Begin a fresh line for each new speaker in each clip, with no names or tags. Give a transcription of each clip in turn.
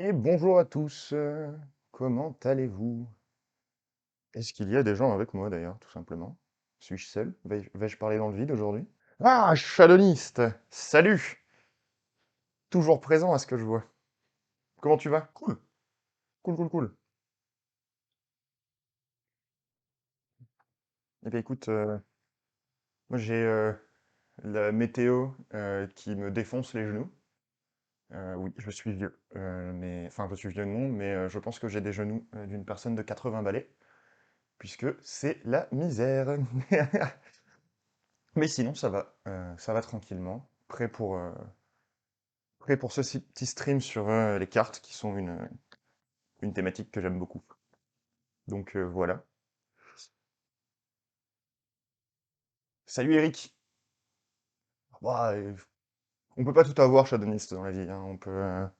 Et bonjour à tous, comment allez-vous? Est-ce qu'il y a des gens avec moi d'ailleurs, tout simplement? Suis-je seul? Vais-je parler dans le vide aujourd'hui? Ah, Shadowlist! Salut! Toujours présent à ce que je vois. Comment tu vas? Cool, cool, cool, cool. Eh bien écoute, moi j'ai la météo qui me défonce les genoux. Oui, je suis vieux, mais enfin je suis vieux non, mais je pense que j'ai des genoux d'une personne de 80 balais, puisque c'est la misère. Mais sinon, ça va tranquillement. Prêt pour ce petit stream sur les cartes qui sont une thématique que j'aime beaucoup. Donc voilà. Salut Eric! Ouah, on peut pas tout avoir, Shadownist, dans la vie, hein.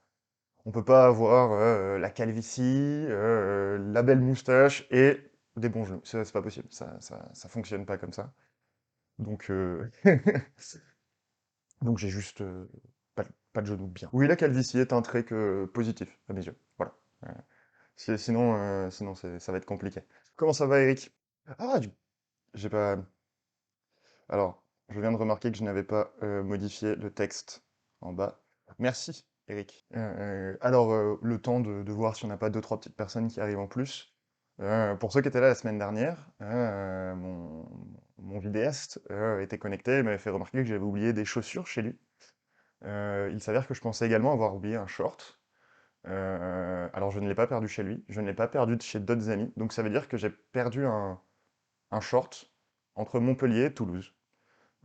On peut pas avoir la calvitie, la belle moustache et des bons genoux. C'est pas possible. Ça fonctionne pas comme ça. Donc, donc j'ai juste pas de genoux bien. Oui, la calvitie est un trait positif à mes yeux. Voilà. Euh, sinon ça va être compliqué. Comment ça va, Eric? Ah, j'ai pas. Alors, je viens de remarquer que je n'avais pas modifié le texte en bas. Merci, Eric. Le temps de voir si on n'a pas deux, trois petites personnes qui arrivent en plus. Pour ceux qui étaient là la semaine dernière, mon vidéaste était connecté et m'avait fait remarquer que j'avais oublié des chaussures chez lui. Il s'avère que je pensais également avoir oublié un short. Alors je ne l'ai pas perdu chez lui, je ne l'ai pas perdu de chez d'autres amis, donc ça veut dire que j'ai perdu un short entre Montpellier et Toulouse.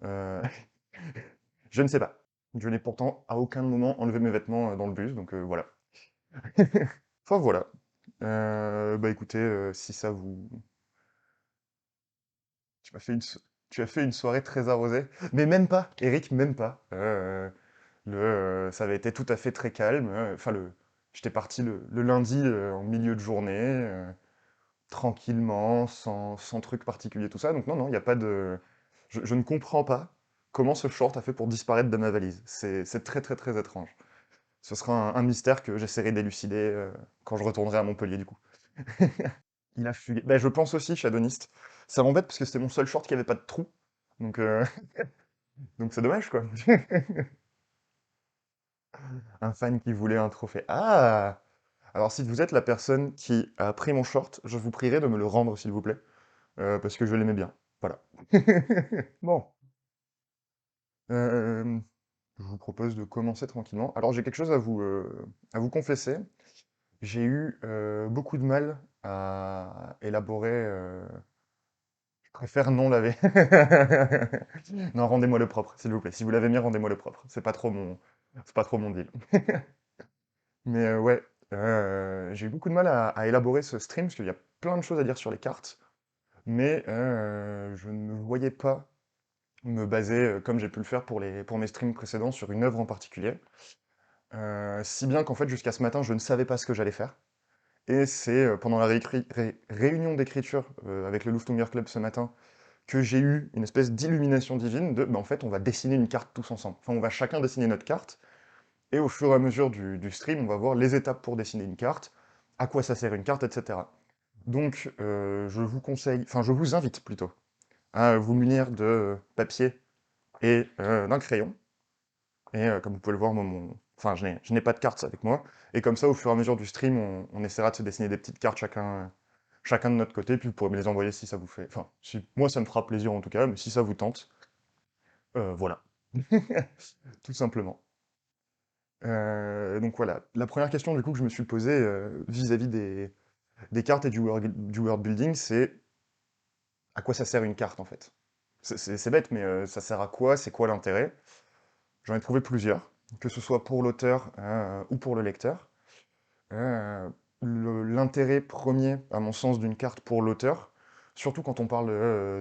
Euh, je ne sais pas. Je n'ai pourtant à aucun moment enlevé mes vêtements dans le bus, donc voilà. Enfin voilà. Bah écoutez, si ça vous... Tu m'as fait tu as fait une soirée très arrosée, mais même pas, Eric, même pas. Ça avait été tout à fait très calme. J'étais parti le lundi en milieu de journée. Tranquillement, sans truc particulier, tout ça. Donc non, non, il n'y a pas de... Je ne comprends pas comment ce short a fait pour disparaître de ma valise. C'est très très très étrange. Ce sera un mystère que j'essaierai d'élucider quand je retournerai à Montpellier du coup. Il a fugué. Ben, je pense aussi, Shadownist. Ça m'embête parce que c'était mon seul short qui avait pas de trou. Donc donc c'est dommage quoi. Un fan qui voulait un trophée. Ah! Alors si vous êtes la personne qui a pris mon short, je vous prierai de me le rendre s'il vous plaît. Parce que je l'aimais bien. Voilà. Bon. Euh, je vous propose de commencer tranquillement. Alors j'ai quelque chose à vous confesser. J'ai eu beaucoup de mal à élaborer. Je préfère non laver. Non, rendez-moi le propre, s'il vous plaît. Si vous l'avez mis, rendez-moi le propre. C'est pas trop mon deal. Mais ouais, j'ai eu beaucoup de mal à élaborer ce stream parce qu'il y a plein de choses à dire sur les cartes, mais je ne me voyais pas me baser, comme j'ai pu le faire pour mes streams précédents, sur une œuvre en particulier. Si bien qu'en fait, jusqu'à ce matin, je ne savais pas ce que j'allais faire. Et c'est pendant la réunion d'écriture avec le Luftunger Club ce matin que j'ai eu une espèce d'illumination divine de, bah, en fait, on va dessiner une carte tous ensemble. Enfin, on va chacun dessiner notre carte, et au fur et à mesure du stream, on va voir les étapes pour dessiner une carte, à quoi ça sert une carte, etc. Donc, je vous conseille, enfin, je vous invite plutôt à vous munir de papier et d'un crayon. Et comme vous pouvez le voir, enfin, je n'ai pas de cartes avec moi. Et comme ça, au fur et à mesure du stream, on essaiera de se dessiner des petites cartes chacun de notre côté, puis vous pourrez me les envoyer si ça vous fait... Enfin, si... moi, ça me fera plaisir en tout cas, mais si ça vous tente, voilà. Tout simplement. Donc voilà, la première question du coup que je me suis posée vis-à-vis des cartes et du world building, c'est à quoi ça sert une carte en fait? C'est bête, mais ça sert à quoi? C'est quoi l'intérêt? J'en ai trouvé plusieurs, que ce soit pour l'auteur ou pour le lecteur. Euh, L'intérêt premier, à mon sens, d'une carte pour l'auteur, surtout quand on parle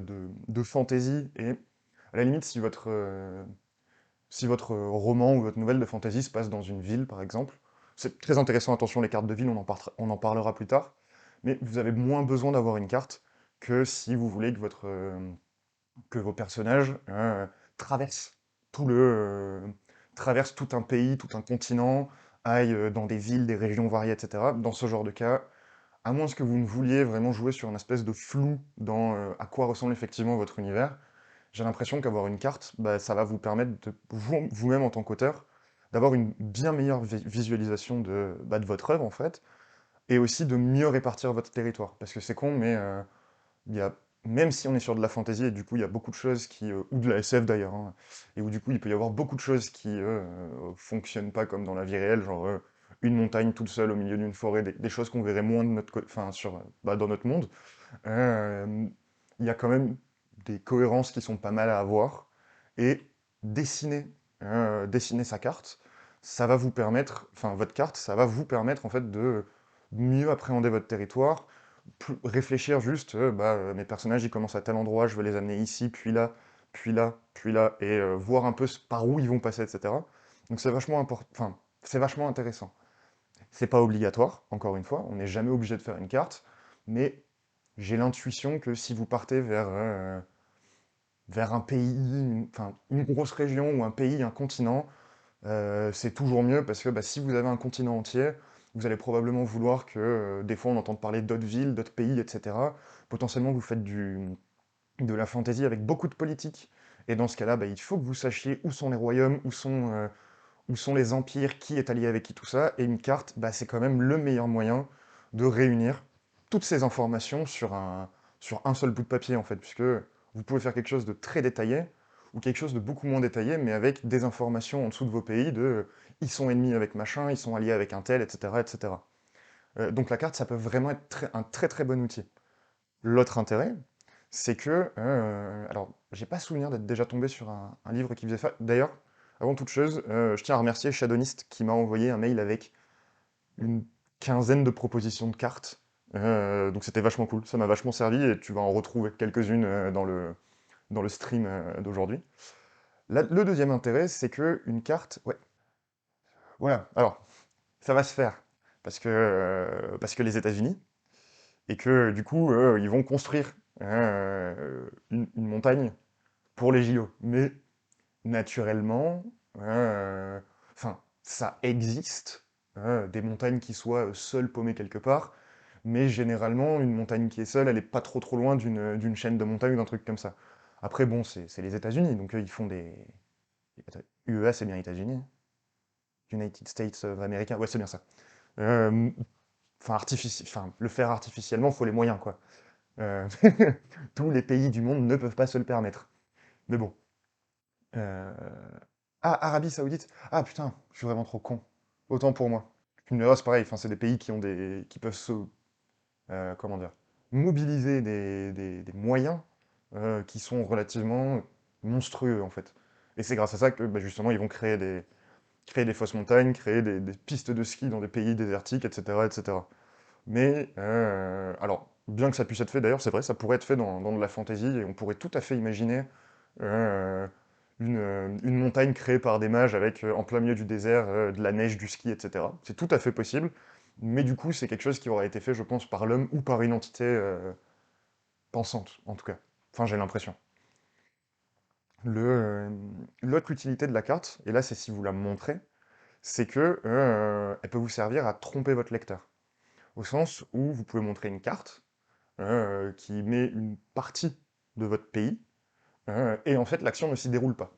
de fantasy, et à la limite, si votre roman ou votre nouvelle de fantasy se passe dans une ville, par exemple, c'est très intéressant, attention, les cartes de ville, on en parlera plus tard, mais vous avez moins besoin d'avoir une carte que si vous voulez que vos personnages traversent tout le, traversent tout un pays, tout un continent, aille dans des villes, des régions variées, etc. Dans ce genre de cas, à moins que vous ne vouliez vraiment jouer sur une espèce de flou dans à quoi ressemble effectivement votre univers, j'ai l'impression qu'avoir une carte, bah, ça va vous permettre de vous-même en tant qu'auteur, d'avoir une bien meilleure visualisation bah, de votre œuvre en fait, et aussi de mieux répartir votre territoire. Parce que c'est con, mais il y a, même si on est sur de la fantasy, et du coup il y a beaucoup de choses qui, ou de la SF d'ailleurs, hein, et où du coup il peut y avoir beaucoup de choses qui fonctionnent pas comme dans la vie réelle, genre une montagne toute seule au milieu d'une forêt, des choses qu'on verrait moins de notre enfin, bah, dans notre monde. Euh, il y a quand même des cohérences qui sont pas mal à avoir, et dessiner, dessiner sa carte, ça va vous permettre, enfin votre carte, ça va vous permettre en fait de mieux appréhender votre territoire, réfléchir juste, bah, mes personnages ils commencent à tel endroit, je veux les amener ici, puis là, puis là, puis là, et voir un peu par où ils vont passer, etc. Donc c'est vachement important, enfin, c'est vachement intéressant. C'est pas obligatoire, encore une fois, on n'est jamais obligé de faire une carte, mais j'ai l'intuition que si vous partez vers un pays, enfin, une grosse région ou un pays, un continent, c'est toujours mieux parce que bah, si vous avez un continent entier, vous allez probablement vouloir que des fois on entende parler d'autres villes, d'autres pays, etc. Potentiellement vous faites de la fantaisie avec beaucoup de politique. Et dans ce cas-là, bah, il faut que vous sachiez où sont les royaumes, où sont les empires, qui est allié avec qui, tout ça. Et une carte, bah, c'est quand même le meilleur moyen de réunir toutes ces informations sur un seul bout de papier, en fait, puisque vous pouvez faire quelque chose de très détaillé, ou quelque chose de beaucoup moins détaillé, mais avec des informations en dessous de vos pays, ils sont ennemis avec machin, ils sont alliés avec un tel, etc. etc. Donc la carte, ça peut vraiment être un très très bon outil. L'autre intérêt, c'est que, alors, j'ai pas souvenir d'être déjà tombé sur un livre qui faisait ça. D'ailleurs, avant toute chose, je tiens à remercier Shadownist qui m'a envoyé un mail avec une quinzaine de propositions de cartes. Donc c'était vachement cool, ça m'a vachement servi et tu vas en retrouver quelques-unes dans le stream d'aujourd'hui. Le deuxième intérêt, c'est que une carte, ouais, voilà, alors, ça va se faire parce que les États-Unis, et que du coup, ils vont construire une montagne pour les JO. Mais naturellement, enfin, ça existe, des montagnes qui soient seules paumées quelque part, mais généralement, une montagne qui est seule, elle est pas trop trop loin d'une chaîne de montagnes ou d'un truc comme ça. Après, bon, c'est les États-Unis, donc ils font des... Attends, UEA, c'est bien États-Unis. United States of America, ouais, c'est bien ça. Euh, Enfin, enfin, le faire artificiellement, faut les moyens, quoi. Euh, Tous les pays du monde ne peuvent pas se le permettre. Mais bon. Euh, Ah, Arabie Saoudite. Ah putain, je suis vraiment trop con. Autant pour moi. Tu me diras, c'est pareil, enfin, c'est des pays qui ont qui peuvent se, comment dire, mobiliser des moyens qui sont relativement monstrueux, en fait. Et c'est grâce à ça que, bah, justement, ils vont créer des fausses montagnes, créer des pistes de ski dans des pays désertiques, etc., etc. Mais, alors, bien que ça puisse être fait, d'ailleurs, c'est vrai, ça pourrait être fait dans de la fantasy, et on pourrait tout à fait imaginer euh, une montagne créée par des mages avec, en plein milieu du désert, de la neige, du ski, etc. C'est tout à fait possible, mais du coup, c'est quelque chose qui aura été fait, je pense, par l'homme ou par une entité pensante, en tout cas. Enfin, j'ai l'impression. L'autre utilité de la carte, et là, c'est si vous la montrez, c'est que elle peut vous servir à tromper votre lecteur. Au sens où vous pouvez montrer une carte, qui met une partie de votre pays, et en fait l'action ne s'y déroule pas.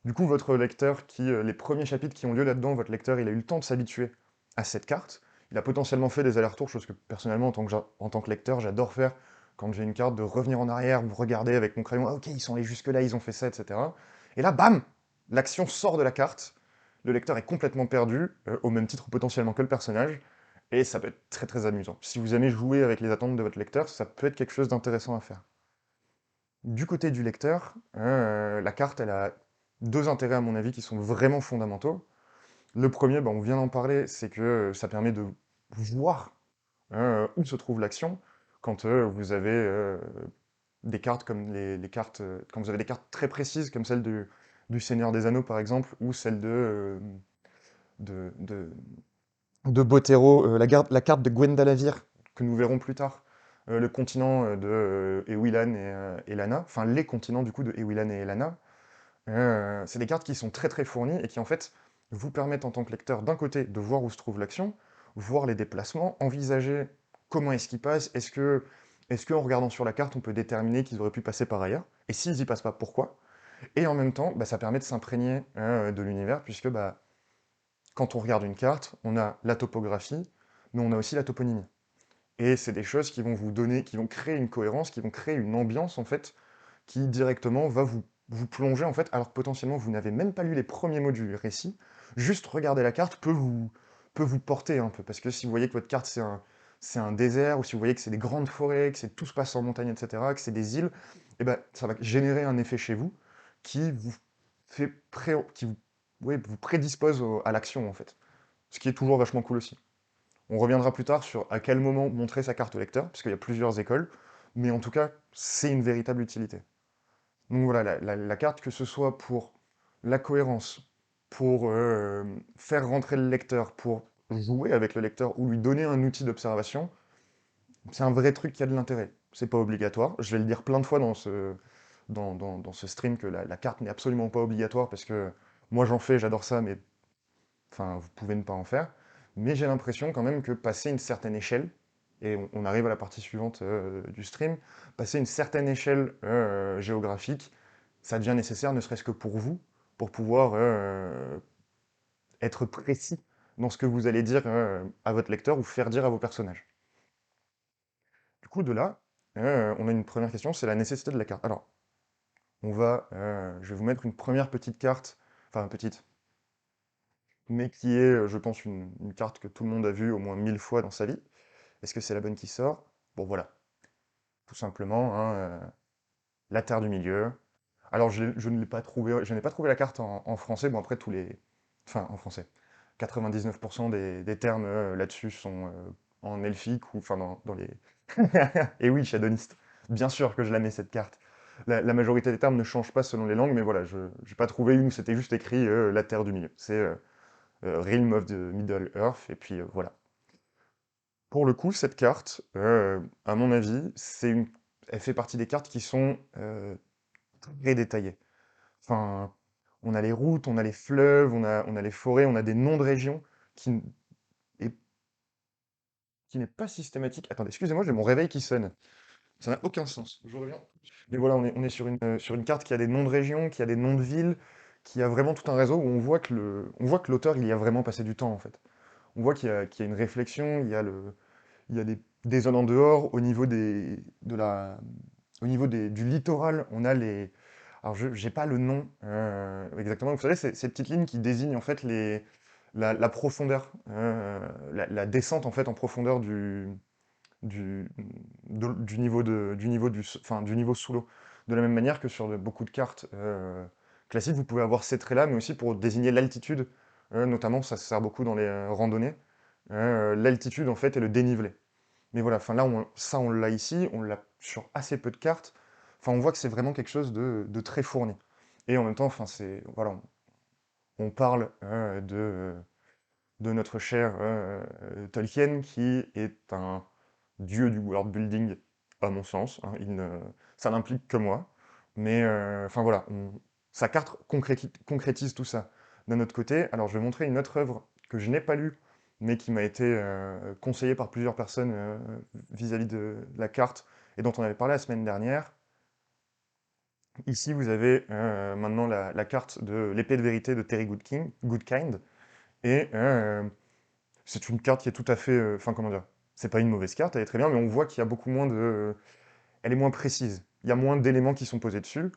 Du coup, votre lecteur, les premiers chapitres qui ont lieu là-dedans, votre lecteur, il a eu le temps de s'habituer à cette carte, il a potentiellement fait des allers-retours, chose que personnellement, en tant que lecteur, j'adore faire quand j'ai une carte, de revenir en arrière, vous regarder avec mon crayon, ah, ok, ils sont allés jusque-là, ils ont fait ça, etc. Et là, bam, l'action sort de la carte, le lecteur est complètement perdu, au même titre potentiellement que le personnage, et ça peut être très très amusant. Si vous aimez jouer avec les attentes de votre lecteur, ça peut être quelque chose d'intéressant à faire. Du côté du lecteur, la carte, elle a deux intérêts à mon avis qui sont vraiment fondamentaux. Le premier, bah, on vient d'en parler, c'est que ça permet de voir où se trouve l'action. Quand vous avez des cartes comme les cartes, quand vous avez des cartes très précises comme celle du Seigneur des Anneaux par exemple, ou celle de, de, de Botero, la carte de Gwendalavir que nous verrons plus tard, le continent de Ewilan et Lana, enfin les continents du coup de Ewilan et Lana. C'est des cartes qui sont très très fournies et qui en fait vous permettent en tant que lecteur, d'un côté, de voir où se trouve l'action, voir les déplacements, envisager comment est-ce qu'ils passent, est-ce qu'en regardant sur la carte, on peut déterminer qu'ils auraient pu passer par ailleurs, et s'ils y passent pas, pourquoi? Et en même temps, bah, ça permet de s'imprégner de l'univers, puisque bah, quand on regarde une carte, on a la topographie, mais on a aussi la toponymie. Et c'est des choses qui vont vous donner, qui vont créer une cohérence, qui vont créer une ambiance, en fait, qui directement va vous plonger, en fait, alors que potentiellement vous n'avez même pas lu les premiers mots du récit, juste regarder la carte peut vous porter un peu, parce que si vous voyez que votre carte c'est un désert, ou si vous voyez que c'est des grandes forêts, que tout se passe en montagne, etc., que c'est des îles, et ben, ça va générer un effet chez vous qui vous fait qui vous, ouais, vous prédispose à l'action, en fait. Ce qui est toujours vachement cool aussi. On reviendra plus tard sur à quel moment montrer sa carte au lecteur, parce qu'il y a plusieurs écoles, mais en tout cas, c'est une véritable utilité. Donc voilà, la carte, que ce soit pour la cohérence, pour faire rentrer le lecteur, pour jouer avec le lecteur ou lui donner un outil d'observation, c'est un vrai truc qui a de l'intérêt. C'est pas obligatoire. Je vais le dire plein de fois dans ce stream que la carte n'est absolument pas obligatoire parce que moi j'en fais, j'adore ça, mais enfin, vous pouvez ne pas en faire. Mais j'ai l'impression quand même que passer une certaine échelle, et on arrive à la partie suivante du stream, passer une certaine échelle géographique, ça devient nécessaire, ne serait-ce que pour vous, pour pouvoir être précis dans ce que vous allez dire à votre lecteur ou faire dire à vos personnages. Du coup, de là, on a une première question, c'est la nécessité de la carte. Alors, je vais vous mettre une première petite carte, enfin petite, mais qui est, je pense, une carte que tout le monde a vue au moins 1000 fois dans sa vie. Est-ce que c'est la bonne qui sort? Bon, voilà, tout simplement, hein, la Terre du Milieu. Alors, je ne l'ai pas trouvé, je n'ai pas trouvé la carte en français. Bon, après, enfin, en français. 99% des termes là-dessus sont en elfique, ou enfin, dans les... Et oui, Shadowlist. Bien sûr que je la mets, cette carte. La majorité des termes ne changent pas selon les langues, mais voilà, je n'ai pas trouvé une où c'était juste écrit la Terre du Milieu. C'est Realm of the Middle Earth, et puis voilà. Pour le coup, cette carte, à mon avis, elle fait partie des cartes qui sont très détaillées. Enfin, on a les routes, on a les fleuves, on a les forêts, on a des noms de régions qui, est- qui n'est pas systématique. Attendez, excusez-moi, j'ai mon réveil qui sonne. Ça n'a aucun sens. Je reviens. Mais voilà, on est sur une carte qui a des noms de régions, qui a des noms de villes, qui a vraiment tout un réseau où on voit que l'auteur, il y a vraiment passé du temps, en fait. On voit qu'il y a une réflexion, il y a des zones en dehors, au niveau du littoral, on a les... Alors, je n'ai pas le nom exactement. Vous savez, ces petites lignes qui désignent en fait la profondeur, la descente en fait en profondeur du, du niveau sous l'eau. De la même manière que sur beaucoup de cartes classiques, vous pouvez avoir ces traits-là, mais aussi pour désigner l'altitude. Notamment, ça se sert beaucoup dans les randonnées. L'altitude, en fait, est le dénivelé. Mais voilà, enfin là, ça, on l'a ici, on l'a sur assez peu de cartes. Enfin, on voit que c'est vraiment quelque chose de très fourni. Et en même temps, enfin, voilà, on parle de notre cher Tolkien, qui est un dieu du world building, à mon sens, hein. Ça n'implique que moi. Mais enfin voilà, sa carte concrétise tout ça. D'un autre côté, alors je vais montrer une autre œuvre que je n'ai pas lue, mais qui m'a été conseillée par plusieurs personnes vis-à-vis de la carte, et dont on avait parlé la semaine dernière. Ici, vous avez maintenant la carte de l'épée de vérité de Terry Goodkind, et c'est une carte qui est tout à fait... Enfin, comment dire? C'est pas une mauvaise carte, elle est très bien, mais on voit qu'il y a beaucoup moins de... Elle est moins précise. Il y a moins d'éléments qui sont posés dessus.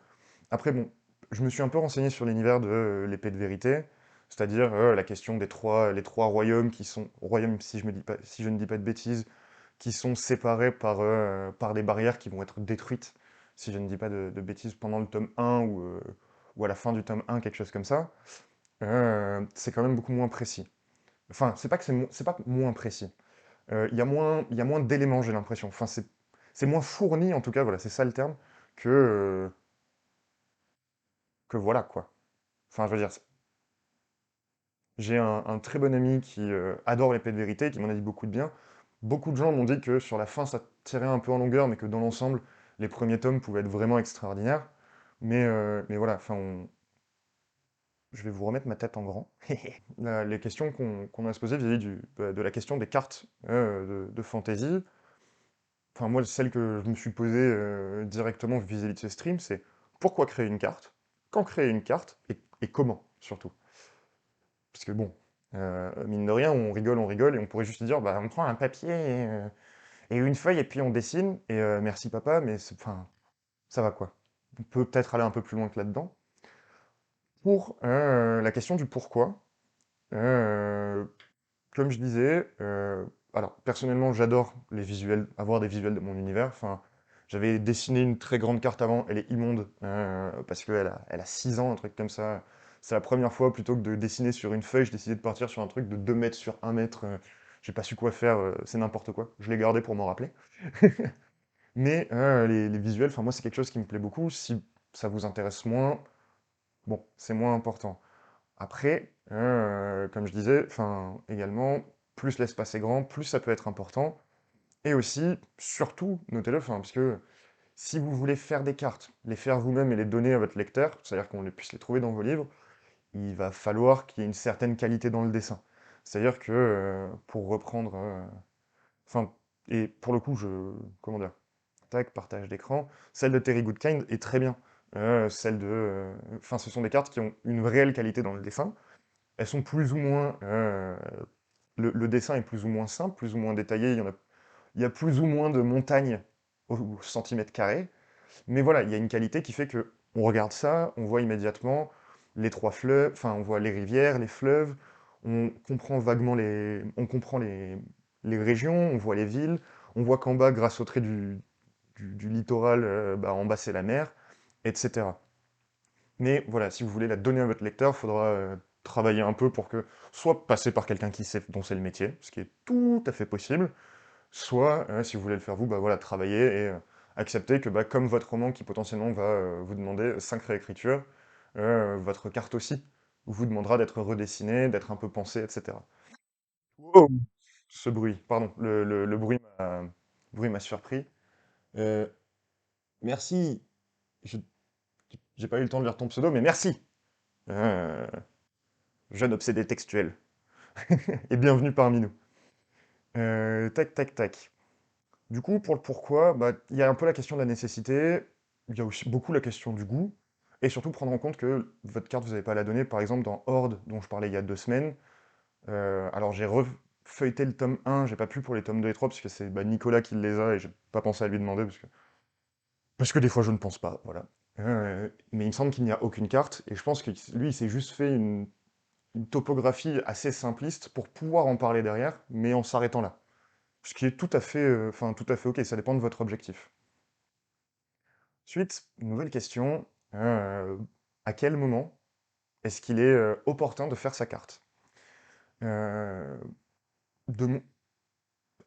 Après, bon, je me suis un peu renseigné sur l'univers de l'épée de vérité, c'est-à-dire la question les trois royaumes qui sont... Royaumes, si je ne dis pas de bêtises, qui sont séparés par des barrières qui vont être détruites, si je ne dis pas de bêtises, pendant le tome 1 ou à la fin du tome 1, quelque chose comme ça. C'est quand même beaucoup moins précis. Enfin, c'est pas moins précis. Il y a moins d'éléments, j'ai l'impression. Enfin, c'est moins fourni, en tout cas, voilà, c'est ça le terme, que, euh, que voilà, quoi. Enfin, je veux dire, j'ai un très bon ami qui adore l'épée de vérité, qui m'en a dit beaucoup de bien. Beaucoup de gens m'ont dit que sur la fin, ça tirait un peu en longueur, mais que dans l'ensemble, les premiers tomes pouvaient être vraiment extraordinaires. Mais voilà, enfin, je vais vous remettre ma tête en grand. Les questions qu'on a à se poser vis-à-vis de la question des cartes de fantasy. Enfin, moi, celle que je me suis posée directement vis-à-vis de ce stream, c'est pourquoi créer une carte? Quand créer une carte? Et comment, surtout? Parce que bon, mine de rien, on rigole, et on pourrait juste dire, bah, on prend un papier et une feuille, et puis on dessine, et merci papa, mais enfin, ça va quoi. On peut peut-être aller un peu plus loin que là-dedans. Pour la question du pourquoi, euh, comme je disais, alors personnellement j'adore les visuels, avoir des visuels de mon univers. Enfin, j'avais dessiné une très grande carte avant, elle est immonde, parce qu'elle a 6 ans, un truc comme ça. C'est la première fois, plutôt que de dessiner sur une feuille, j'ai décidé de partir sur un truc de 2 mètres sur 1 mètre. J'ai pas su quoi faire, c'est n'importe quoi. Je l'ai gardé pour m'en rappeler. Mais les visuels, enfin moi c'est quelque chose qui me plaît beaucoup. Si ça vous intéresse moins, bon, c'est moins important. Après, comme je disais, enfin, également, plus l'espace est grand, plus ça peut être important. Et aussi, surtout, notez-le, enfin, parce que si vous voulez faire des cartes, les faire vous-même et les donner à votre lecteur, c'est-à-dire qu'on puisse les trouver dans vos livres, il va falloir qu'il y ait une certaine qualité dans le dessin. C'est-à-dire que, pour reprendre, enfin, et pour le coup, comment dire, tac, partage d'écran, celle de Terry Goodkind est très bien. Enfin, ce sont des cartes qui ont une réelle qualité dans le dessin. Elles sont plus ou moins, le dessin est plus ou moins simple, plus ou moins détaillé, il y a plus ou moins de montagnes au centimètre carré, mais voilà, il y a une qualité qui fait que on regarde ça, on voit immédiatement les 3 fleuves, enfin, on voit les rivières, les fleuves, on comprend vaguement on comprend les régions, on voit les villes, on voit qu'en bas, grâce au trait du littoral, bah, en bas, c'est la mer, etc. Mais voilà, si vous voulez la donner à votre lecteur, il faudra travailler un peu pour que, soit passer par quelqu'un qui sait, dont c'est le métier, ce qui est tout à fait possible, soit, si vous voulez le faire vous, bah voilà, travailler et accepter que, bah, comme votre roman qui potentiellement va vous demander 5 réécritures, votre carte aussi vous demandera d'être redessinée, d'être un peu pensée, etc. Wow. Ce bruit, pardon, le bruit m'a surpris. Euh, merci, Je- j'ai pas eu le temps de lire ton pseudo, mais merci, euh, jeune obsédé textuel. Et bienvenue parmi nous. Tac, tac, tac. Du coup, pour le pourquoi, bah, il y a un peu la question de la nécessité, il y a aussi beaucoup la question du goût, et surtout prendre en compte que votre carte, vous n'avez pas à la donner, par exemple dans Horde, dont je parlais il y a 2 semaines. Alors j'ai refeuilleté le tome 1, j'ai pas pu pour les tomes 2 et 3, parce que c'est bah, Nicolas qui les a, et j'ai pas pensé à lui demander, parce que des fois je ne pense pas, voilà. Mais il me semble qu'il n'y a aucune carte, et je pense que lui, il s'est juste fait une topographie assez simpliste pour pouvoir en parler derrière, mais en s'arrêtant là. Ce qui est tout à fait, enfin, tout à fait ok, ça dépend de votre objectif. Ensuite, nouvelle question. À quel moment est-ce qu'il est opportun de faire sa carte? Euh, de mon-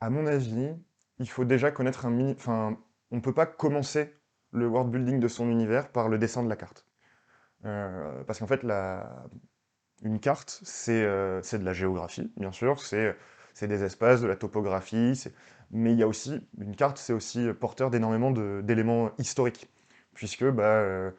à mon avis, il faut déjà connaître un mini... Enfin, on ne peut pas commencer le world building de son univers par le dessin de la carte. Parce qu'en fait, une carte, c'est de la géographie, bien sûr, c'est des espaces, de la topographie, mais il y a aussi, une carte, c'est aussi porteur d'énormément d'éléments historiques, puisque bah,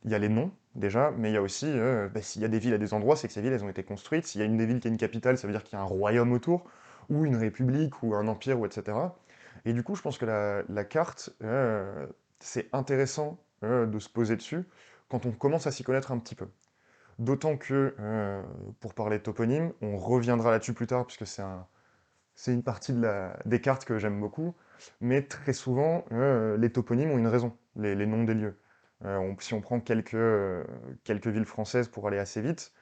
il y a les noms, déjà, mais il y a aussi, bah, s'il y a des villes à des endroits, c'est que ces villes, elles ont été construites, s'il y a une des villes qui a une capitale, ça veut dire qu'il y a un royaume autour, ou une république, ou un empire, ou etc. Et du coup, je pense que la carte, c'est intéressant de se poser dessus quand on commence à s'y connaître un petit peu. D'autant que, pour parler de toponyme, on reviendra là-dessus plus tard, puisque c'est une partie des cartes que j'aime beaucoup, mais très souvent, les toponymes ont une raison, les noms des lieux. Si on prend quelques villes françaises pour aller assez vite,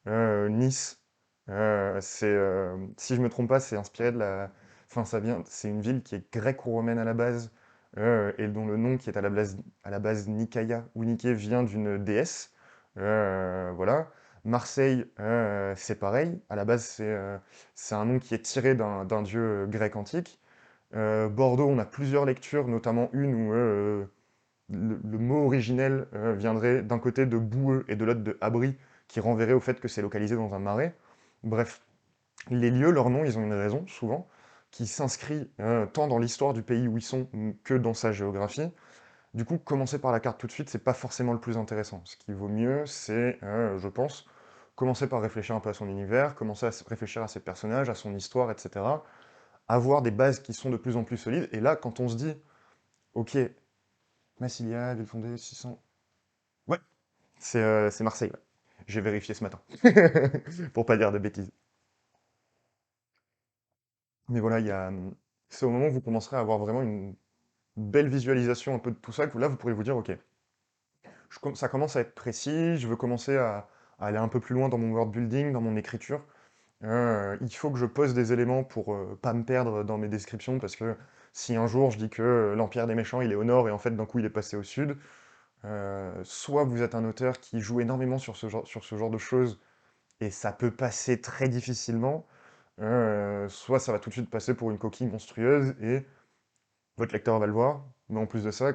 Nice, si je me trompe pas, c'est inspiré enfin, c'est une ville qui est gréco-romaine à la base, et dont le nom qui est à la base Nicaia ou Niké vient d'une déesse. Voilà. Marseille, c'est pareil. À la base, c'est un nom qui est tiré d'un dieu grec antique. Bordeaux, on a plusieurs lectures, notamment une où le mot originel viendrait d'un côté de boueux et de l'autre de abri, qui renverrait au fait que c'est localisé dans un marais. Bref, les lieux, leurs noms, ils ont une raison, souvent, qui s'inscrit tant dans l'histoire du pays où ils sont que dans sa géographie. Du coup, commencer par la carte tout de suite, c'est pas forcément le plus intéressant. Ce qui vaut mieux, c'est, je pense, commencer par réfléchir un peu à son univers, commencer à réfléchir à ses personnages, à son histoire, etc. Avoir des bases qui sont de plus en plus solides. Et là, quand on se dit, ok, Massilia, ville fondée, 600... Ouais, c'est Marseille, ouais. J'ai vérifié ce matin, pour pas dire de bêtises. Mais voilà, c'est au moment où vous commencerez à avoir vraiment une belle visualisation un peu de tout ça, que là, vous pourrez vous dire, ok, ça commence à être précis, je veux commencer à aller un peu plus loin dans mon world building, dans mon écriture. Il faut que je pose des éléments pour pas me perdre dans mes descriptions, parce que si un jour je dis que l'Empire des Méchants il est au nord et en fait d'un coup il est passé au sud, soit vous êtes un auteur qui joue énormément sur ce genre de choses et ça peut passer très difficilement, soit ça va tout de suite passer pour une coquille monstrueuse et votre lecteur va le voir, mais en plus de ça,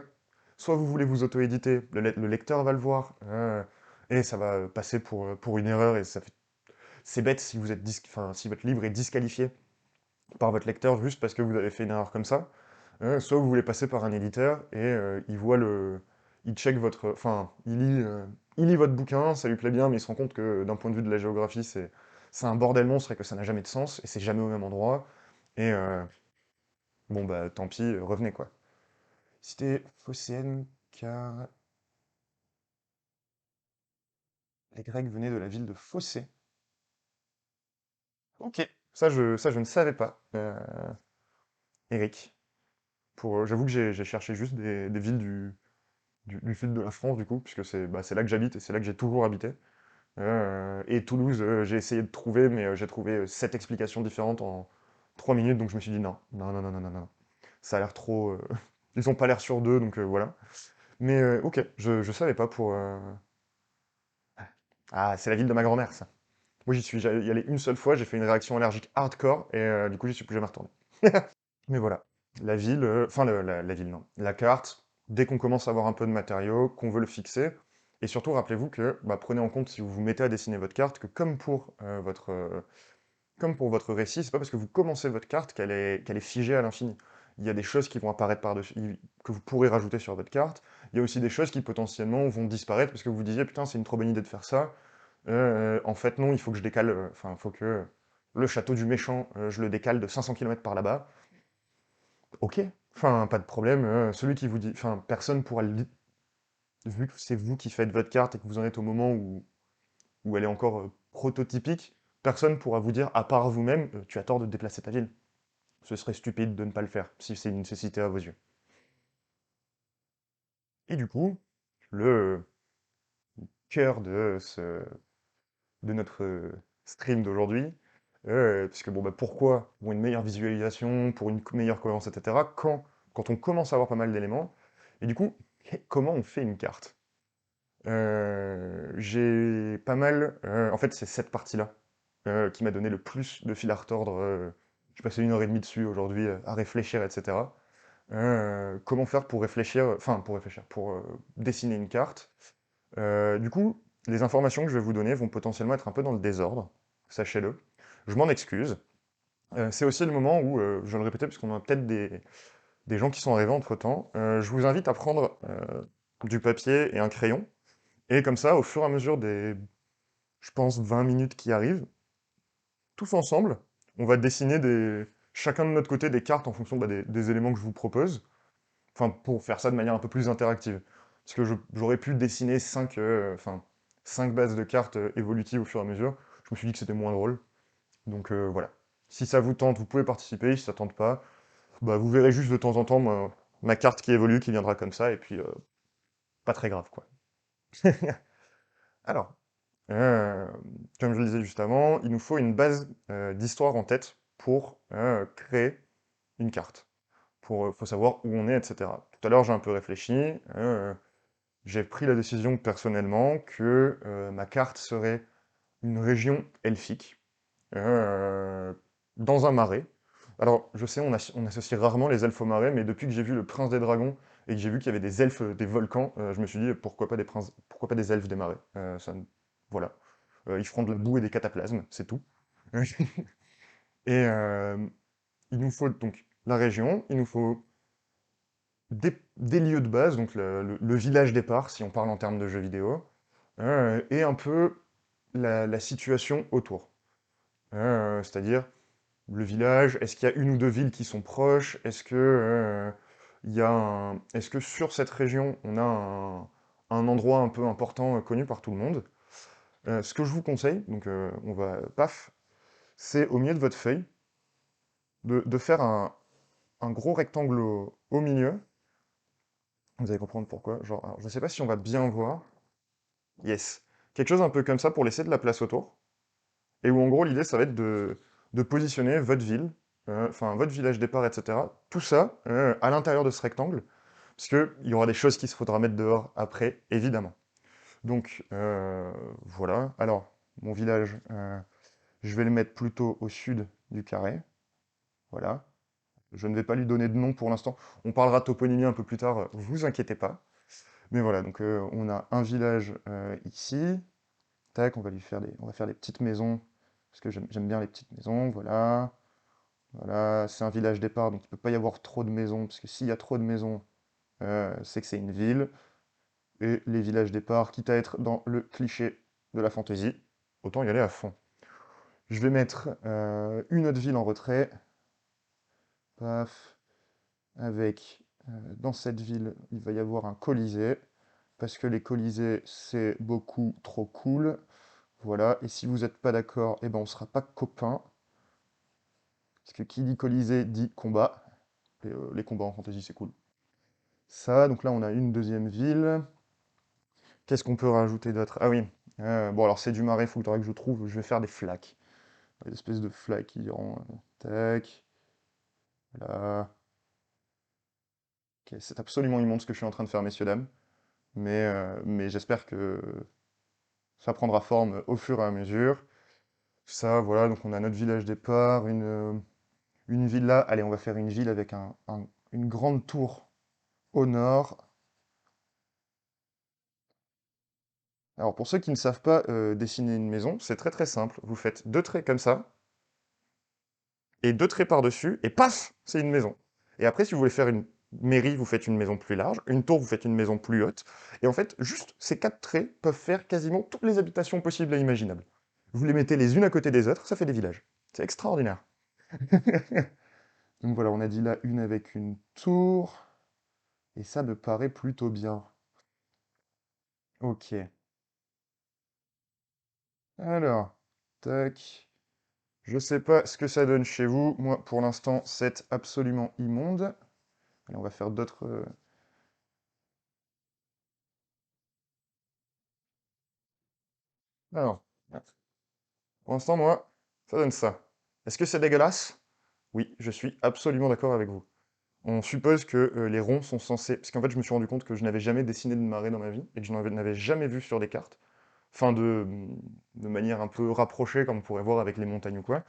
soit vous voulez vous auto-éditer, le lecteur va le voir, et ça va passer pour une erreur et c'est bête si vous êtes enfin, si votre livre est disqualifié par votre lecteur juste parce que vous avez fait une erreur comme ça. Soit vous voulez passer par un éditeur et il voit il check votre, enfin, il lit votre bouquin, ça lui plaît bien, mais il se rend compte que d'un point de vue de la géographie, c'est un bordel monstre et que ça n'a jamais de sens et c'est jamais au même endroit. Et bon bah tant pis, revenez quoi. Cité phocéenne car les Grecs venaient de la ville de Phocée. Ok, ça je ne savais pas, Eric. J'avoue que j'ai cherché juste des villes du sud de la France, du coup, puisque c'est là que j'habite et c'est là que j'ai toujours habité. Et Toulouse, j'ai essayé de trouver, mais j'ai trouvé 7 explications différentes en 3 minutes, donc je me suis dit non, non, non, non, non, non, non. Ça a l'air trop... Ils ont pas l'air sur deux, donc voilà. Mais ok, je savais pas pour... Ah, c'est la ville de ma grand-mère, ça. Moi, j'y suis y allé une seule fois, j'ai fait une réaction allergique hardcore, et du coup, j'y suis plus jamais retourné. Mais voilà, la ville, enfin la ville non, la carte, dès qu'on commence à avoir un peu de matériaux, qu'on veut le fixer, et surtout rappelez-vous que, bah, prenez en compte si vous vous mettez à dessiner votre carte, que comme pour votre récit, c'est pas parce que vous commencez votre carte qu'elle est figée à l'infini. Il y a des choses qui vont apparaître par-dessus, que vous pourrez rajouter sur votre carte, il y a aussi des choses qui potentiellement vont disparaître parce que vous vous disiez putain c'est une trop bonne idée de faire ça, en fait non, il faut que je décale, enfin il faut que le château du méchant, je le décale de 500 km par là-bas. Ok, enfin, pas de problème. Celui qui vous dit, enfin, personne pourra le dire, vu que c'est vous qui faites votre carte et que vous en êtes au moment où elle est encore prototypique, personne pourra vous dire, à part vous-même, tu as tort de déplacer ta ville. Ce serait stupide de ne pas le faire, si c'est une nécessité à vos yeux. Et du coup, le cœur de notre stream d'aujourd'hui, puisque bon, bah, pourquoi? Pour une meilleure visualisation, pour une meilleure cohérence, etc., quand on commence à avoir pas mal d'éléments, et du coup, comment on fait une carte? J'ai pas mal, en fait, c'est cette partie-là qui m'a donné le plus de fil à retordre. J'ai passé 1 heure et demie dessus aujourd'hui à réfléchir, etc. Comment faire pour réfléchir, enfin pour réfléchir, pour dessiner une carte. Du coup, les informations que je vais vous donner vont potentiellement être un peu dans le désordre, sachez-le. Je m'en excuse. C'est aussi le moment où, je vais le répéter parce qu'on a peut-être des gens qui sont arrivés entre-temps, je vous invite à prendre du papier et un crayon, et comme ça, au fur et à mesure je pense, 20 minutes qui arrivent, tous ensemble, on va dessiner chacun de notre côté des cartes en fonction bah, des éléments que je vous propose, enfin, pour faire ça de manière un peu plus interactive. Parce que j'aurais pu dessiner 5 bases de cartes évolutives au fur et à mesure, je me suis dit que c'était moins drôle, donc voilà. Si ça vous tente, vous pouvez participer, si ça tente pas, bah, vous verrez juste de temps en temps ma carte qui évolue, qui viendra comme ça, et puis pas très grave, quoi. Alors, Euh, comme je le disais juste avant, il nous faut une base d'histoire en tête pour créer une carte. Faut savoir où on est, etc. Tout à l'heure, j'ai un peu réfléchi. J'ai pris la décision personnellement que ma carte serait une région elfique, euh, dans un marais. Alors, je sais, on associe rarement les elfes au marais, mais depuis que j'ai vu Le Prince des Dragons et que j'ai vu qu'il y avait des elfes des volcans, je me suis dit pourquoi pas des elfes des marais. Voilà. Ils feront de la boue et des cataplasmes, c'est tout. Et il nous faut donc la région, il nous faut des lieux de base, donc le village départ, si on parle en termes de jeux vidéo, et un peu la situation autour. C'est-à-dire le village, est-ce qu'il y a une ou deux villes qui sont proches? Est-ce que sur cette région, on a un endroit un peu important connu par tout le monde? Ce que je vous conseille, donc on va, paf, c'est au milieu de votre feuille, de faire un gros rectangle au milieu. Vous allez comprendre pourquoi. Genre, alors, je ne sais pas si on va bien voir. Yes. Quelque chose un peu comme ça pour laisser de la place autour. Et où en gros l'idée ça va être de positionner votre ville, enfin votre village départ, etc. Tout ça à l'intérieur de ce rectangle, parce qu'il y aura des choses qu'il se faudra mettre dehors après, évidemment. Donc voilà. Alors, mon village, je vais le mettre plutôt au sud du carré. Voilà. Je ne vais pas lui donner de nom pour l'instant. On parlera toponymie un peu plus tard, vous inquiétez pas. Mais voilà, donc on a un village ici. Tac, on va faire des petites maisons, parce que j'aime bien les petites maisons, voilà. Voilà, c'est un village départ, donc il ne peut pas y avoir trop de maisons, parce que s'il y a trop de maisons, c'est que c'est une ville. Et les villages départ, quitte à être dans le cliché de la fantaisie, autant y aller à fond. Je vais mettre une autre ville en retrait, paf, avec, dans cette ville, il va y avoir un colisée, parce que les colisées, c'est beaucoup trop cool. Voilà, et si vous n'êtes pas d'accord, eh ben on sera pas copains. Parce que qui dit colisée dit combat. Et les combats en fantasy, c'est cool. Ça, donc là, on a une deuxième ville. Qu'est-ce qu'on peut rajouter d'autre? Ah oui, bon, alors c'est du marais, il faudra que je trouve. Je vais faire des flaques. Des espèces de flaques qui iront. Tac, là. Ok, c'est absolument immonde ce que je suis en train de faire, messieurs, dames. Mais j'espère que ça prendra forme au fur et à mesure. Ça, voilà, donc on a notre village départ, une ville là. Allez, on va faire une ville avec une grande tour au nord. Alors pour ceux qui ne savent pas dessiner une maison, c'est très très simple. Vous faites deux traits comme ça, et deux traits par-dessus, et paf, c'est une maison. Et après, si vous voulez faire une mairie, vous faites une maison plus large, une tour, vous faites une maison plus haute. Et en fait, juste ces quatre traits peuvent faire quasiment toutes les habitations possibles et imaginables. Vous les mettez les unes à côté des autres, ça fait des villages. C'est extraordinaire. Donc voilà, on a dit là une avec une tour, et ça me paraît plutôt bien. Ok. Alors, tac. Je sais pas ce que ça donne chez vous. Moi, pour l'instant, c'est absolument immonde. Allez, on va faire d'autres. Alors, pour l'instant, moi, ça donne ça. Est-ce que c'est dégueulasse? Oui, je suis absolument d'accord avec vous. On suppose que les ronds sont censés. Parce qu'en fait, je me suis rendu compte que je n'avais jamais dessiné de marée dans ma vie et que je n'avais jamais vu sur des cartes. Enfin, de manière un peu rapprochée, comme on pourrait voir avec les montagnes ou quoi.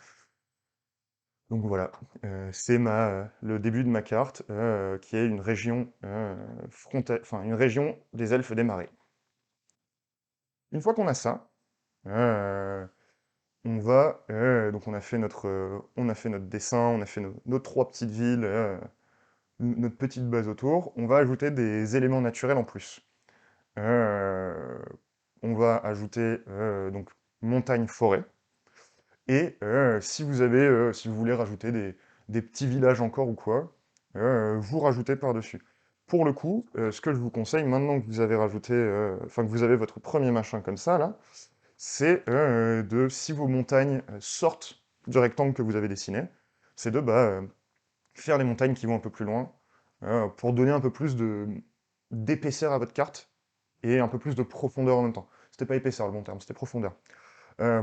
Donc voilà, c'est le début de ma carte, qui est une région enfin une région des elfes des marais. Une fois qu'on a ça, donc on a fait notre dessin, on a fait nos trois petites villes, notre petite base autour. On va ajouter des éléments naturels en plus. Euh, on va ajouter donc montagne, forêt. Et si vous voulez rajouter des petits villages encore ou quoi, vous rajoutez par-dessus. Pour le coup, ce que je vous conseille, maintenant que vous avez rajouté, enfin que vous avez votre premier machin comme ça, là, c'est si vos montagnes sortent du rectangle que vous avez dessiné, c'est de faire les montagnes qui vont un peu plus loin, pour donner un peu plus d'épaisseur à votre carte, et un peu plus de profondeur en même temps. C'était pas épaisseur le bon terme, c'était profondeur.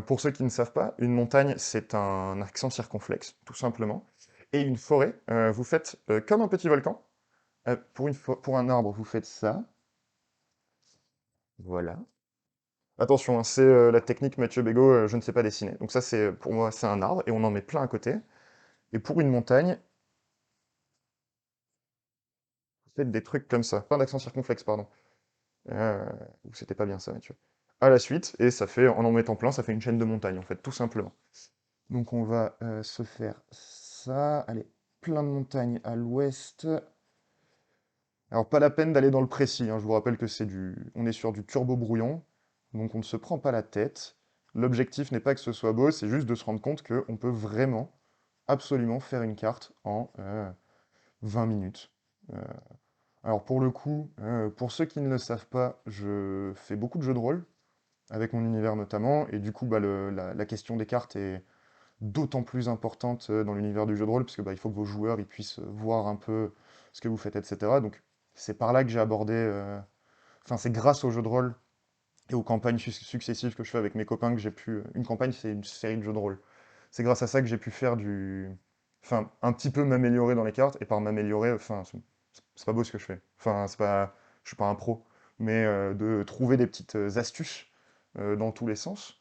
Pour ceux qui ne savent pas, une montagne, c'est un accent circonflexe, tout simplement. Et une forêt, vous faites comme un petit volcan. Pour un arbre, vous faites ça. Voilà. Attention, hein, c'est la technique Mathieu Bégaud, je ne sais pas dessiner. Donc ça, pour moi, c'est un arbre, et on en met plein à côté. Et pour une montagne, vous faites des trucs comme ça. Pas d'accent circonflexe, pardon. Euh, C'était pas bien ça, Mathieu. À la suite, et ça fait, en mettant plein, ça fait une chaîne de montagnes, en fait, tout simplement. Donc on va se faire ça. Allez, plein de montagnes à l'ouest. Alors pas la peine d'aller dans le précis, hein, je vous rappelle que on est sur du turbo brouillon, donc on ne se prend pas la tête. L'objectif n'est pas que ce soit beau, c'est juste de se rendre compte qu'on peut vraiment, absolument faire une carte en 20 minutes. Euh, alors pour le coup, pour ceux qui ne le savent pas, je fais beaucoup de jeux de rôle, avec mon univers notamment, et du coup bah, la question des cartes est d'autant plus importante dans l'univers du jeu de rôle, parce que bah, il faut que vos joueurs ils puissent voir un peu ce que vous faites, etc. Donc c'est par là que j'ai abordé, enfin c'est grâce au jeu de rôle et aux campagnes successives que je fais avec mes copains que j'ai pu... Une campagne, c'est une série de jeux de rôle. C'est grâce à ça que j'ai pu faire du... Enfin, un petit peu m'améliorer dans les cartes, et par m'améliorer, enfin, c'est pas beau ce que je fais. Enfin, c'est pas... Je suis pas un pro. Mais de trouver des petites astuces dans tous les sens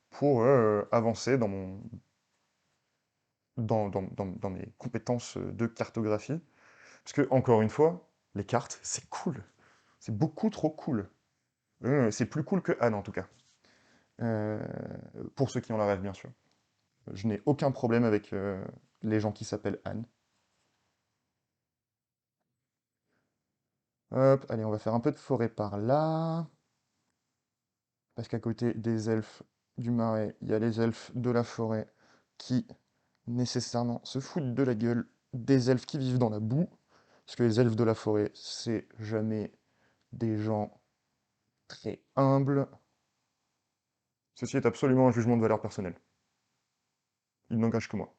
pour avancer dans dans mes compétences de cartographie. Parce que, encore une fois, les cartes, c'est cool. C'est beaucoup trop cool. C'est plus cool que Anne, en tout cas. Euh, pour ceux qui ont la rêve, bien sûr. Je n'ai aucun problème avec les gens qui s'appellent Anne. Hop, allez, on va faire un peu de forêt par là. Parce qu'à côté des elfes du marais, il y a les elfes de la forêt qui, nécessairement, se foutent de la gueule des elfes qui vivent dans la boue. Parce que les elfes de la forêt, c'est jamais des gens très humbles. Ceci est absolument un jugement de valeur personnelle. Il n'engage que moi.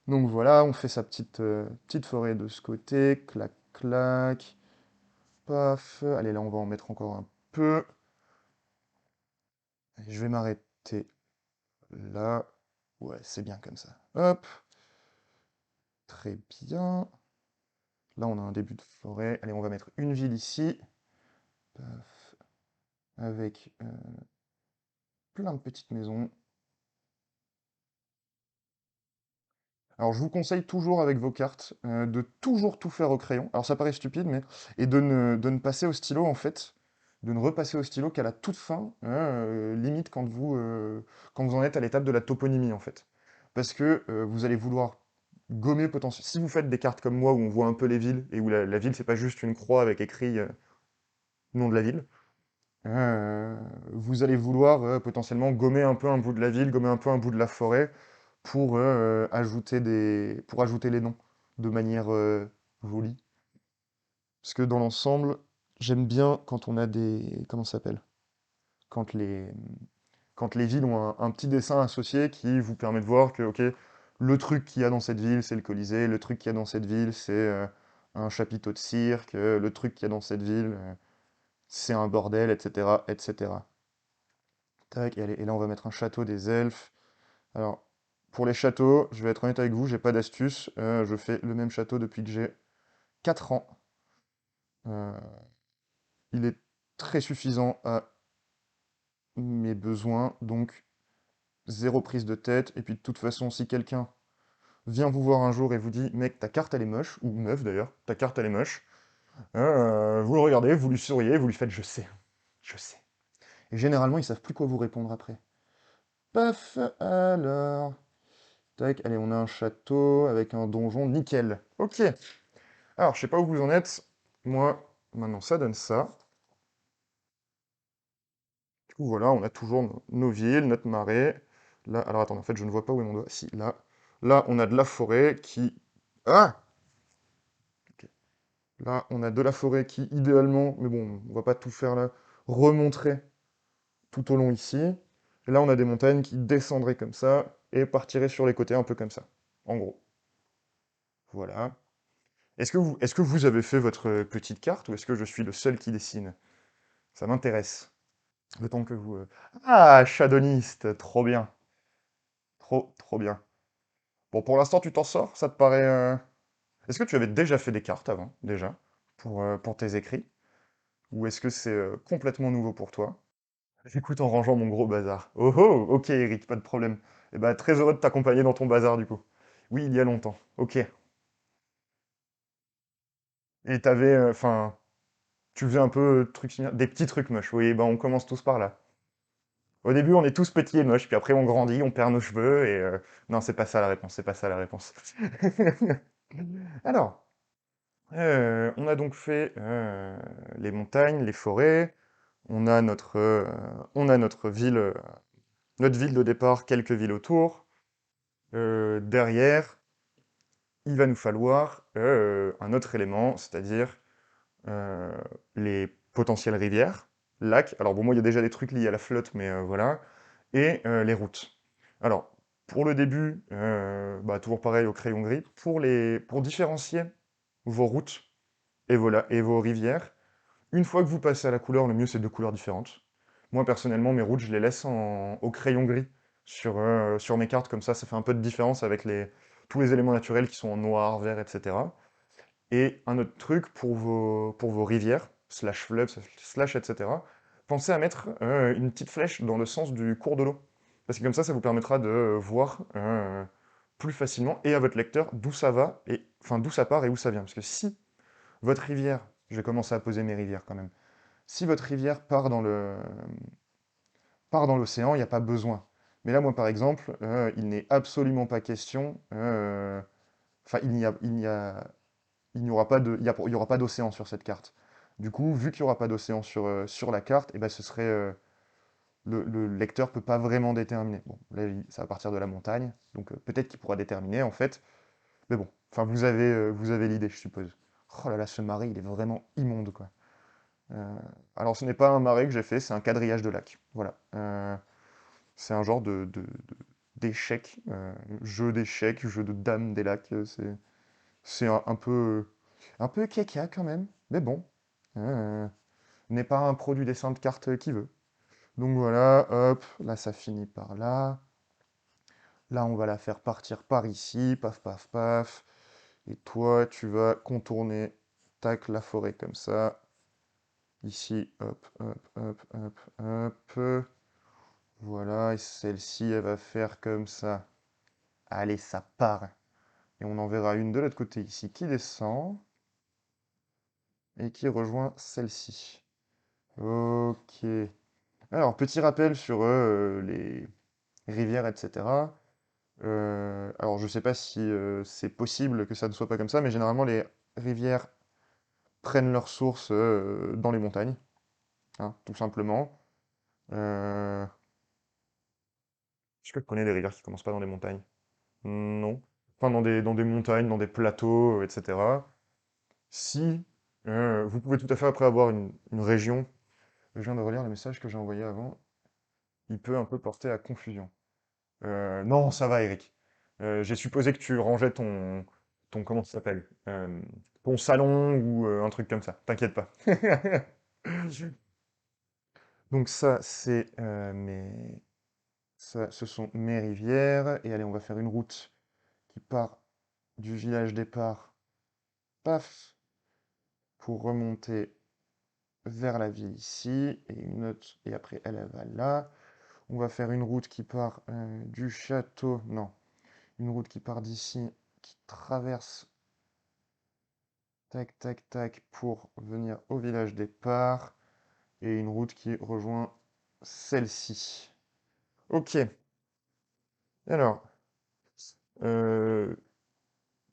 Donc voilà, on fait sa petite forêt de ce côté. Clac, clac. Paf. Allez, là, on va en mettre encore un peu. Allez, je vais m'arrêter là. Ouais, c'est bien comme ça. Hop. Très bien. Là, on a un début de forêt. Allez, on va mettre une ville ici. Paf. Avec plein de petites maisons. Alors, je vous conseille toujours avec vos cartes de toujours tout faire au crayon. Alors, ça paraît stupide, mais... Et de ne passer au stylo, en fait. De ne repasser au stylo qu'à la toute fin, limite quand vous en êtes à l'étape de la toponymie, en fait. Parce que vous allez vouloir gommer potentiellement... Si vous faites des cartes comme moi, où on voit un peu les villes, et où la ville, c'est pas juste une croix avec écrit nom de la ville, euh, vous allez vouloir potentiellement gommer un peu un bout de la ville, gommer un peu un bout de la forêt, pour ajouter les noms de manière jolie. Parce que dans l'ensemble, j'aime bien quand on a des... Comment ça s'appelle? Quand quand les villes ont un petit dessin associé qui vous permet de voir que, ok, le truc qu'il y a dans cette ville, c'est le Colisée, le truc qu'il y a dans cette ville, c'est un chapiteau de cirque, le truc qu'il y a dans cette ville, c'est un bordel, etc., etc. Tac, et, allez, et là on va mettre un château des elfes. Alors, pour les châteaux, je vais être honnête avec vous, j'ai pas d'astuce. Je fais le même château depuis que j'ai 4 ans. Euh, il est très suffisant à mes besoins, donc zéro prise de tête. Et puis de toute façon, si quelqu'un vient vous voir un jour et vous dit, mec, ta carte elle est moche, ou meuf d'ailleurs, ta carte elle est moche, vous le regardez, vous lui souriez, vous lui faites, je sais, je sais. Et généralement, ils savent plus quoi vous répondre après. Paf, alors. Tac, allez, on a un château avec un donjon, nickel. Ok. Alors, je sais pas où vous en êtes. Moi, maintenant, ça donne ça. Du coup, voilà, on a toujours nos villes, notre marais. Là, alors attends, en fait, je ne vois pas où est mon doigt. Si, là. Là, on a de la forêt qui... Ah! Ok. Là, on a de la forêt qui, idéalement, mais bon, on va pas tout faire là, remonterait tout au long ici. Et là, on a des montagnes qui descendraient comme ça et partiraient sur les côtés un peu comme ça. En gros. Voilà. Est-ce que vous avez fait votre petite carte ou est-ce que je suis le seul qui dessine? Ça m'intéresse. Le temps que vous... Ah, Shadowlist, trop bien. Trop, trop bien. Bon, pour l'instant, tu t'en sors? Ça te paraît... Est-ce que tu avais déjà fait des cartes avant, déjà, pour tes écrits? Ou est-ce que c'est complètement nouveau pour toi? J'écoute en rangeant mon gros bazar. Oh oh, ok Eric, pas de problème. Eh ben, très heureux de t'accompagner dans ton bazar, du coup. Oui, il y a longtemps. Ok. Et t'avais... Enfin... tu faisais un peu des petits trucs moches. Oui, ben on commence tous par là. Au début, on est tous petits et moches, puis après on grandit, on perd nos cheveux, et... Non, c'est pas ça la réponse, c'est pas ça la réponse. Alors, on a donc fait les montagnes, les forêts. On a notre ville de départ, quelques villes autour. Derrière, il va nous falloir un autre élément, c'est-à-dire euh, les potentielles rivières, lacs. Alors bon, moi, il y a déjà des trucs liés à la flotte, mais voilà. Et les routes. Alors, pour le début, bah, toujours pareil au crayon gris. Pour différencier vos routes et vos rivières, une fois que vous passez à la couleur, le mieux c'est deux couleurs différentes. Moi personnellement, mes routes, je les laisse au crayon gris sur mes cartes, comme ça fait un peu de différence avec tous les éléments naturels qui sont en noir, vert, etc. Et un autre truc pour vos rivières, slash fleuves, slash, etc. Pensez à mettre une petite flèche dans le sens du cours de l'eau. Parce que comme ça vous permettra de voir plus facilement et à votre lecteur d'où ça va, et enfin d'où ça part et où ça vient. Parce que si votre rivière, je vais commencer à poser mes rivières quand même. Si votre rivière part dans l'océan, il n'y a pas besoin. Mais là, moi, par exemple, il n'est absolument pas question. Enfin, il n'y aura pas il y aura pas d'océan sur cette carte. Du coup, vu qu'il n'y aura pas d'océan sur la carte, eh ben, le lecteur peut pas vraiment déterminer. Bon, là, ça va partir de la montagne, donc peut-être qu'il pourra déterminer en fait. Mais bon, enfin, vous avez l'idée, je suppose. Oh là là, ce marais, il est vraiment immonde, quoi. Euh, alors, ce n'est pas un marais que j'ai fait, c'est un quadrillage de lac. Voilà. C'est un genre d'échecs, jeu d'échecs, jeu de dames des lacs. C'est un peu kékia quand même, mais bon. N'est pas un pro du dessin de cartes qui veut. Donc voilà, hop, là ça finit par là. Là, on va la faire partir par ici, paf, paf, paf. Et toi, tu vas contourner, tac, la forêt comme ça. Ici, hop, hop, hop, hop, hop. Voilà, et celle-ci, elle va faire comme ça. Allez, ça part. Et on en verra une de l'autre côté ici qui descend et qui rejoint celle-ci. Ok. Alors, petit rappel sur les rivières, etc. Alors, je sais pas si c'est possible que ça ne soit pas comme ça, mais généralement, les rivières prennent leur source dans les montagnes, hein, tout simplement. Euh, Est-ce que tu connais des rivières qui commencent pas dans des montagnes? Non. Enfin, dans des montagnes, dans des plateaux, etc. Si vous pouvez tout à fait, après avoir une région, je viens de relire le message que j'ai envoyé avant, il peut un peu porter à confusion. Non, ça va, Eric. J'ai supposé que tu rangeais comment ça s'appelle? Ton salon ou un truc comme ça. T'inquiète pas. Donc ça, ce sont mes rivières. Et allez, on va faire une route qui part du village départ, paf, pour remonter vers la ville ici, et une autre, et après elle va là. On va faire une route qui part du château, non, une route qui part d'ici, qui traverse, tac, tac, tac, pour venir au village départ, et une route qui rejoint celle-ci. Ok, alors, euh,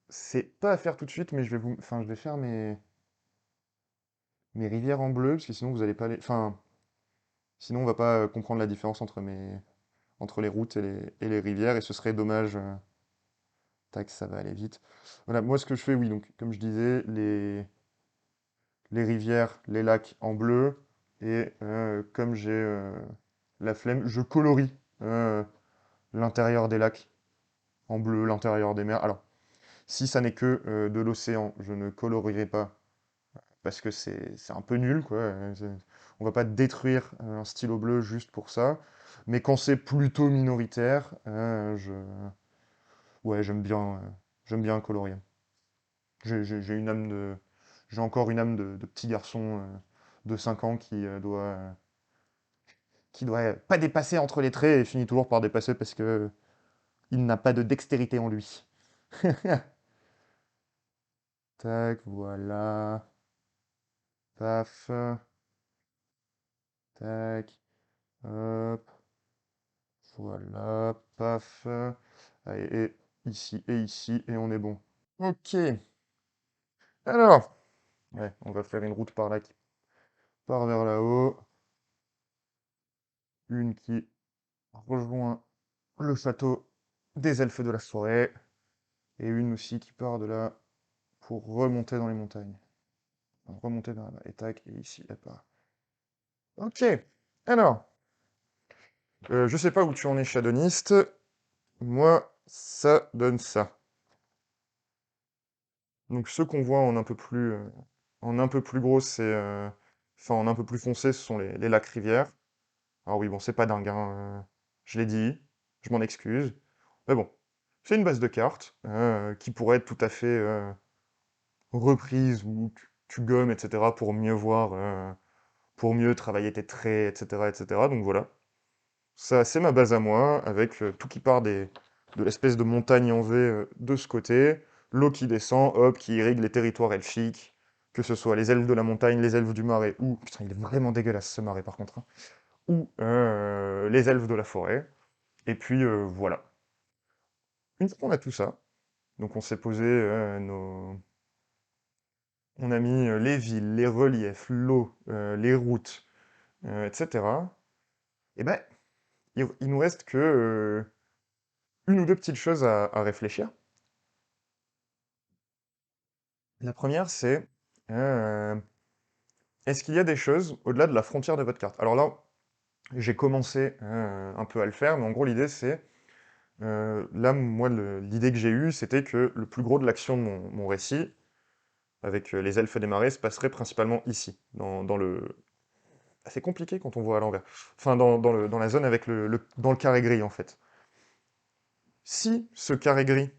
c'est pas à faire tout de suite, mais enfin, je vais faire mes rivières en bleu, parce que sinon vous allez pas les, enfin, sinon on va pas comprendre la différence entre les routes et les rivières, et ce serait dommage. Tac, ça va aller vite. Voilà, moi ce que je fais, oui, donc comme je disais, les rivières, les lacs en bleu, et comme j'ai la flemme, je colorie euh, l'intérieur des lacs en bleu, l'intérieur des mers. Alors, si ça n'est que de l'océan, je ne colorierai pas, parce que c'est un peu nul, quoi. On va pas détruire un stylo bleu juste pour ça. Mais quand c'est plutôt minoritaire, ouais, j'aime bien colorier. J'ai une âme j'ai encore une âme de petit garçon de 5 ans qui doit pas dépasser entre les traits et finit toujours par dépasser parce que il n'a pas de dextérité en lui. Tac, voilà. Paf. Tac. Hop. Voilà. Paf. Allez, et ici, et on est bon. Ok. Alors, ouais, on va faire une route par là qui part vers là-haut. une qui rejoint le château des elfes de la forêt, et une aussi qui part de là pour remonter dans les montagnes. Enfin, remonter vers là, et tac, et ici, elle part. Ok, alors, je sais pas où tu en es, Shadownist. Moi, ça donne ça. Donc ceux qu'on voit en un peu plus gros, enfin en un peu plus foncé, ce sont les lacs rivières. Alors oui, bon, c'est pas dingue, hein, je l'ai dit, je m'en excuse. Mais bon, c'est une base de cartes qui pourrait être tout à fait reprise ou tu gommes, etc. pour mieux voir, pour mieux travailler tes traits, etc., etc. Donc voilà. Ça, c'est ma base à moi, avec tout qui part de l'espèce de montagne en V de ce côté, l'eau qui descend, hop, qui irrigue les territoires elfiques, que ce soit les elfes de la montagne, les elfes du marais, ou... Putain, il est vraiment dégueulasse ce marais par contre, hein. Ou les elfes de la forêt. Et puis voilà. Une fois qu'on a tout ça, donc on s'est posé On a mis les villes, les reliefs, l'eau, les routes, etc. Et ben, il nous reste que une ou deux petites choses à réfléchir. La première, c'est euh, est-ce qu'il y a des choses au-delà de la frontière de votre carte? Alors là, j'ai commencé un peu à le faire, mais en gros, l'idée, c'est là, moi, l'idée que j'ai eue, c'était que le plus gros de l'action de mon récit, avec les elfes des marais, se passerait principalement ici, dans le. Ah, c'est compliqué quand on voit à l'envers. Enfin, dans la zone avec dans le carré gris, en fait. Si ce carré gris,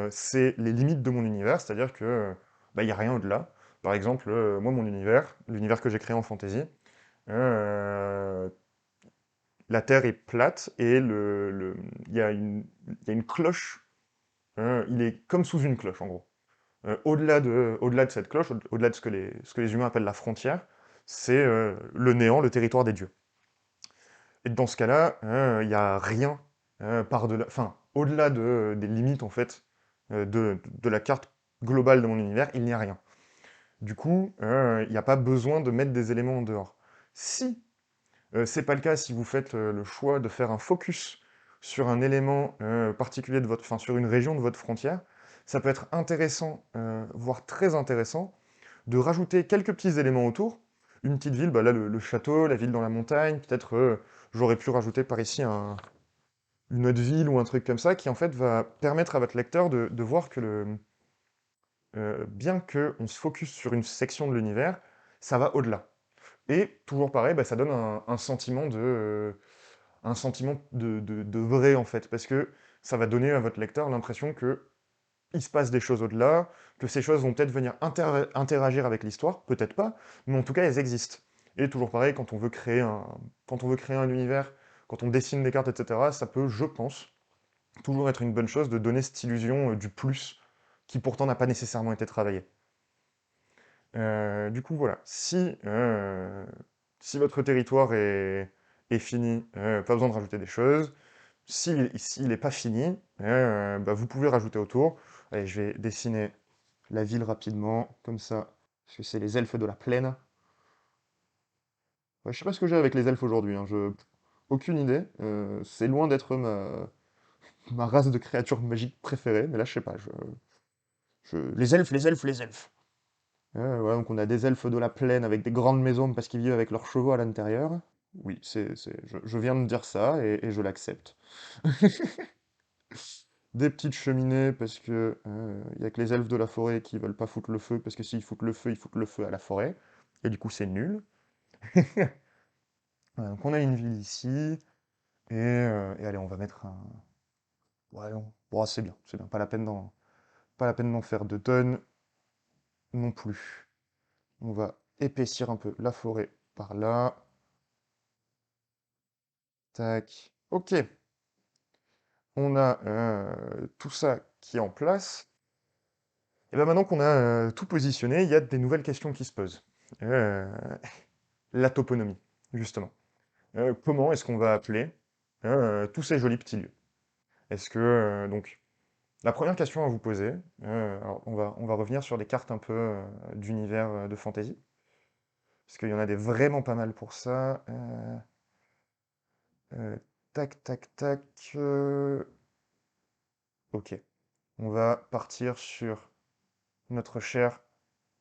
c'est les limites de mon univers, c'est-à-dire que bah, il n'y a rien au-delà. Par exemple, moi, mon univers, l'univers que j'ai créé en fantasy, euh, la Terre est plate et il y a il y a une cloche, il est comme sous une cloche, en gros. Au-delà de cette cloche, au-delà de ce que les humains appellent la frontière, c'est le néant, le territoire des dieux. Et dans ce cas-là, il n'y a rien par-delà, enfin, au-delà des limites, en fait, de la carte globale de mon univers, il n'y a rien. Du coup, il n'y a pas besoin de mettre des éléments en dehors. Si c'est pas le cas, si vous faites le choix de faire un focus sur un élément particulier de enfin, sur une région de votre frontière, ça peut être intéressant, voire très intéressant, de rajouter quelques petits éléments autour. Une petite ville, bah là le château, la ville dans la montagne, peut-être j'aurais pu rajouter par ici une autre ville ou un truc comme ça, qui en fait va permettre à votre lecteur de voir que bien qu'on se focus sur une section de l'univers, ça va au-delà. Et toujours pareil, bah, ça donne un sentiment de vrai en fait, parce que ça va donner à votre lecteur l'impression que il se passe des choses au-delà, que ces choses vont peut-être venir interagir avec l'histoire, peut-être pas, mais en tout cas elles existent. Et toujours pareil, quand on veut créer un univers, quand on dessine des cartes, etc., ça peut, je pense, toujours être une bonne chose de donner cette illusion du plus, qui pourtant n'a pas nécessairement été travaillé. Du coup, voilà. Si votre territoire est fini, pas besoin de rajouter des choses. S'il n'est pas fini, bah, vous pouvez rajouter autour. Allez, je vais dessiner la ville rapidement, comme ça, parce que c'est les elfes de la plaine. Ouais, je sais pas ce que j'ai avec les elfes aujourd'hui, hein, aucune idée. C'est loin d'être ma race de créatures magiques préférée, mais là, je sais pas. Les elfes, les elfes, les elfes. Ouais, donc on a des elfes de la plaine avec des grandes maisons parce qu'ils vivent avec leurs chevaux à l'intérieur. Oui, je viens de dire ça et je l'accepte. Des petites cheminées parce que y a que les elfes de la forêt qui veulent pas foutre le feu parce que s'ils foutent le feu, ils foutent le feu à la forêt. Et du coup, c'est nul. Voilà, donc on a une ville ici et allez, on va mettre un. Ouais, bon, c'est bien. Pas la peine d'en faire 2 tonnes non plus. On va épaissir un peu la forêt par là. Tac. Ok. On a tout ça qui est en place. Et bien maintenant qu'on a tout positionné, il y a des nouvelles questions qui se posent. Euh, la toponymie, justement. Comment est-ce qu'on va appeler tous ces jolis petits lieux? Est-ce que, donc, la première question à vous poser, alors on va revenir sur des cartes un peu d'univers de fantasy, parce qu'il y en a des vraiment pas mal pour ça. tac, tac, tac. Ok. On va partir sur notre cher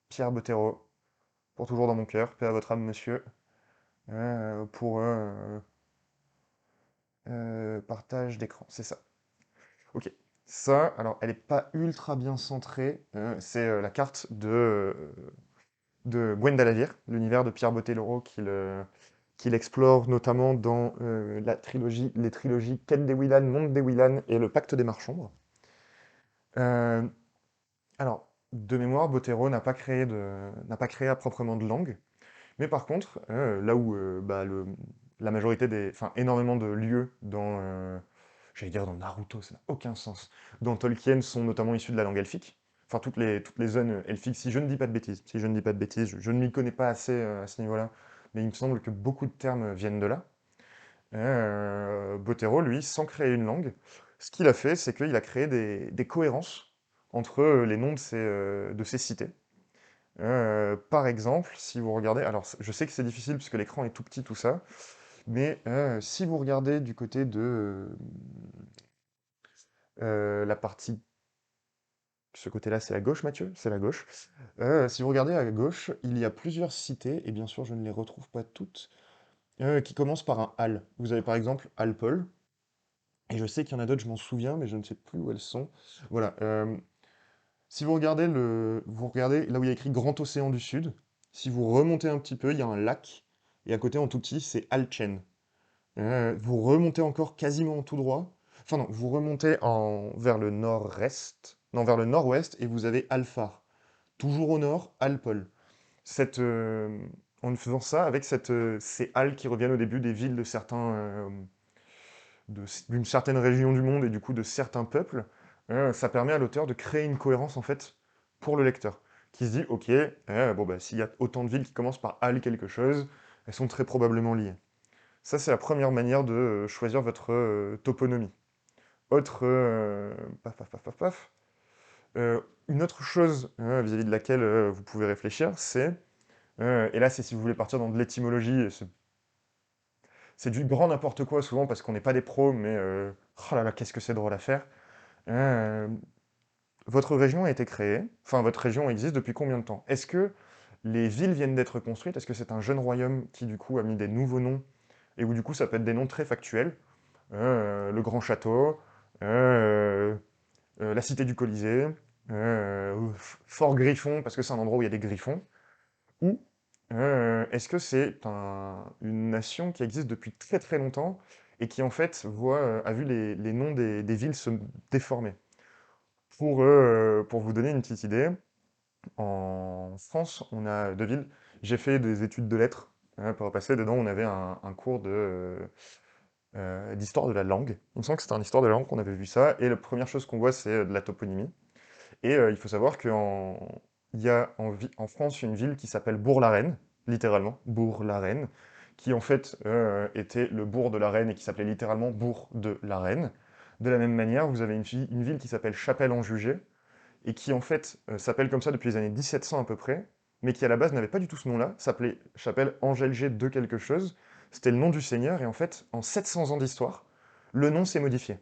Pierre Bottero, pour toujours dans mon cœur, paix à votre âme, monsieur, pour partage d'écran, c'est ça. Ok. Ça, alors, elle n'est pas ultra bien centrée. C'est la carte de Gwendalavir, l'univers de Pierre Bottero qu'il explore notamment dans les trilogies Quête des Willan, Monde des Willan et Le Pacte des Marchands. Euh, alors, de mémoire, Bottero n'a pas créé à proprement de langue, mais par contre, là où bah, la majorité enfin énormément de lieux j'allais dire dans Naruto, ça n'a aucun sens, dans Tolkien sont notamment issus de la langue elfique, enfin toutes les zones elfiques, si je ne dis pas de bêtises, si je ne dis pas de bêtises, je ne m'y connais pas assez à ce niveau-là, mais il me semble que beaucoup de termes viennent de là. Bottero, lui, sans créer une langue, ce qu'il a fait, c'est qu'il a créé des cohérences entre les noms de ces cités. Par exemple, si vous regardez, alors je sais que c'est difficile parce que l'écran est tout petit, tout ça, mais si vous regardez du côté de la partie, ce côté-là, c'est la gauche, Mathieu? C'est la gauche. Si vous regardez à gauche, il y a plusieurs cités, et bien sûr, je ne les retrouve pas toutes, qui commencent par un Al. Vous avez par exemple Alpol, et je sais qu'il y en a d'autres, je m'en souviens, mais je ne sais plus où elles sont. Voilà. Si vous regardez là où il y a écrit Grand Océan du Sud, si vous remontez un petit peu, il y a un lac, et à côté en tout petit, c'est Alchen. Vous remontez encore quasiment en tout droit. Enfin non, vous remontez vers le nord-est, non, vers le nord-ouest, et vous avez Alphar. Toujours au nord, Alpol. En faisant ça, avec ces halles qui reviennent au début des villes de d'une certaine région du monde et du coup de certains peuples, ça permet à l'auteur de créer une cohérence en fait pour le lecteur, qui se dit ok, bon bah s'il y a autant de villes qui commencent par Al quelque chose, elles sont très probablement liées. Ça c'est la première manière de choisir votre toponymie. Autre paf paf paf paf paf. Une autre chose vis-à-vis de laquelle vous pouvez réfléchir, c'est et là c'est si vous voulez partir dans de l'étymologie, et c'est du grand n'importe quoi souvent parce qu'on n'est pas des pros, mais oh là là, qu'est-ce que c'est drôle à faire. Euh, Votre région a été créée, enfin votre région existe depuis combien de temps? Est-ce que les villes viennent d'être construites? Est-ce que c'est un jeune royaume qui du coup a mis des nouveaux noms et où du coup ça peut être des noms très factuels? Le Grand Château, euh, la Cité du Colisée, Fort Griffon parce que c'est un endroit où il y a des griffons. Ou est-ce que c'est une nation qui existe depuis très très longtemps et qui en fait a vu les noms des villes se déformer? Pour vous donner une petite idée, en France, on a deux villes. J'ai fait des études de lettres par le passé. Dedans, on avait un cours d'histoire de la langue. Il me semble que c'était en histoire de la langue qu'on avait vu ça. Et la première chose qu'on voit, c'est de la toponymie. Et il faut savoir il y a en France une ville qui s'appelle Bourg-la-Reine, littéralement, Bourg-la-Reine, qui en fait était le bourg de la Reine et qui s'appelait littéralement Bourg de la Reine. De la même manière, vous avez une ville qui s'appelle Chapelle-en-Jugé, et qui en fait s'appelle comme ça depuis les années 1700 à peu près, mais qui à la base n'avait pas du tout ce nom-là, s'appelait Chapelle Angèle de quelque chose, c'était le nom du seigneur, et en fait, en 700 ans d'histoire, le nom s'est modifié.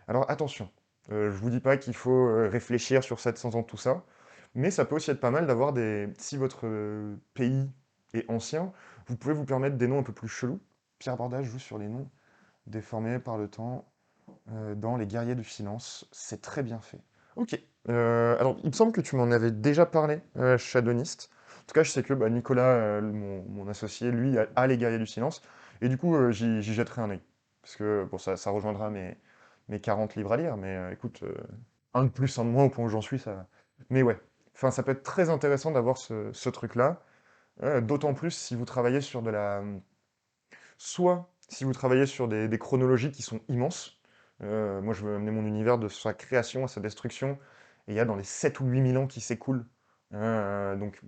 Alors attention, je vous dis pas qu'il faut réfléchir sur 700 ans tout ça, mais ça peut aussi être pas mal d'avoir Si votre pays est ancien, vous pouvez vous permettre des noms un peu plus chelous. Pierre Bordage joue sur les noms déformés par le temps dans Les Guerriers du Silence. C'est très bien fait. Ok. Alors, il me semble que tu m'en avais déjà parlé, Shadownist. En tout cas, je sais que bah, Nicolas, mon associé, lui, a Les Guerriers du Silence. Et du coup, j'y jetterai un œil. Parce que bon, ça rejoindra mes 40 livres à lire. Mais écoute, un de plus, un de moins au point où j'en suis, ça. Mais ouais. Enfin, ça peut être très intéressant d'avoir ce truc-là. D'autant plus si vous travaillez sur de la. Soit si vous travaillez sur des chronologies qui sont immenses. Moi, je veux amener mon univers de sa création à sa destruction. Et il y a dans les 7 ou 8 000 ans qui s'écoulent. Donc,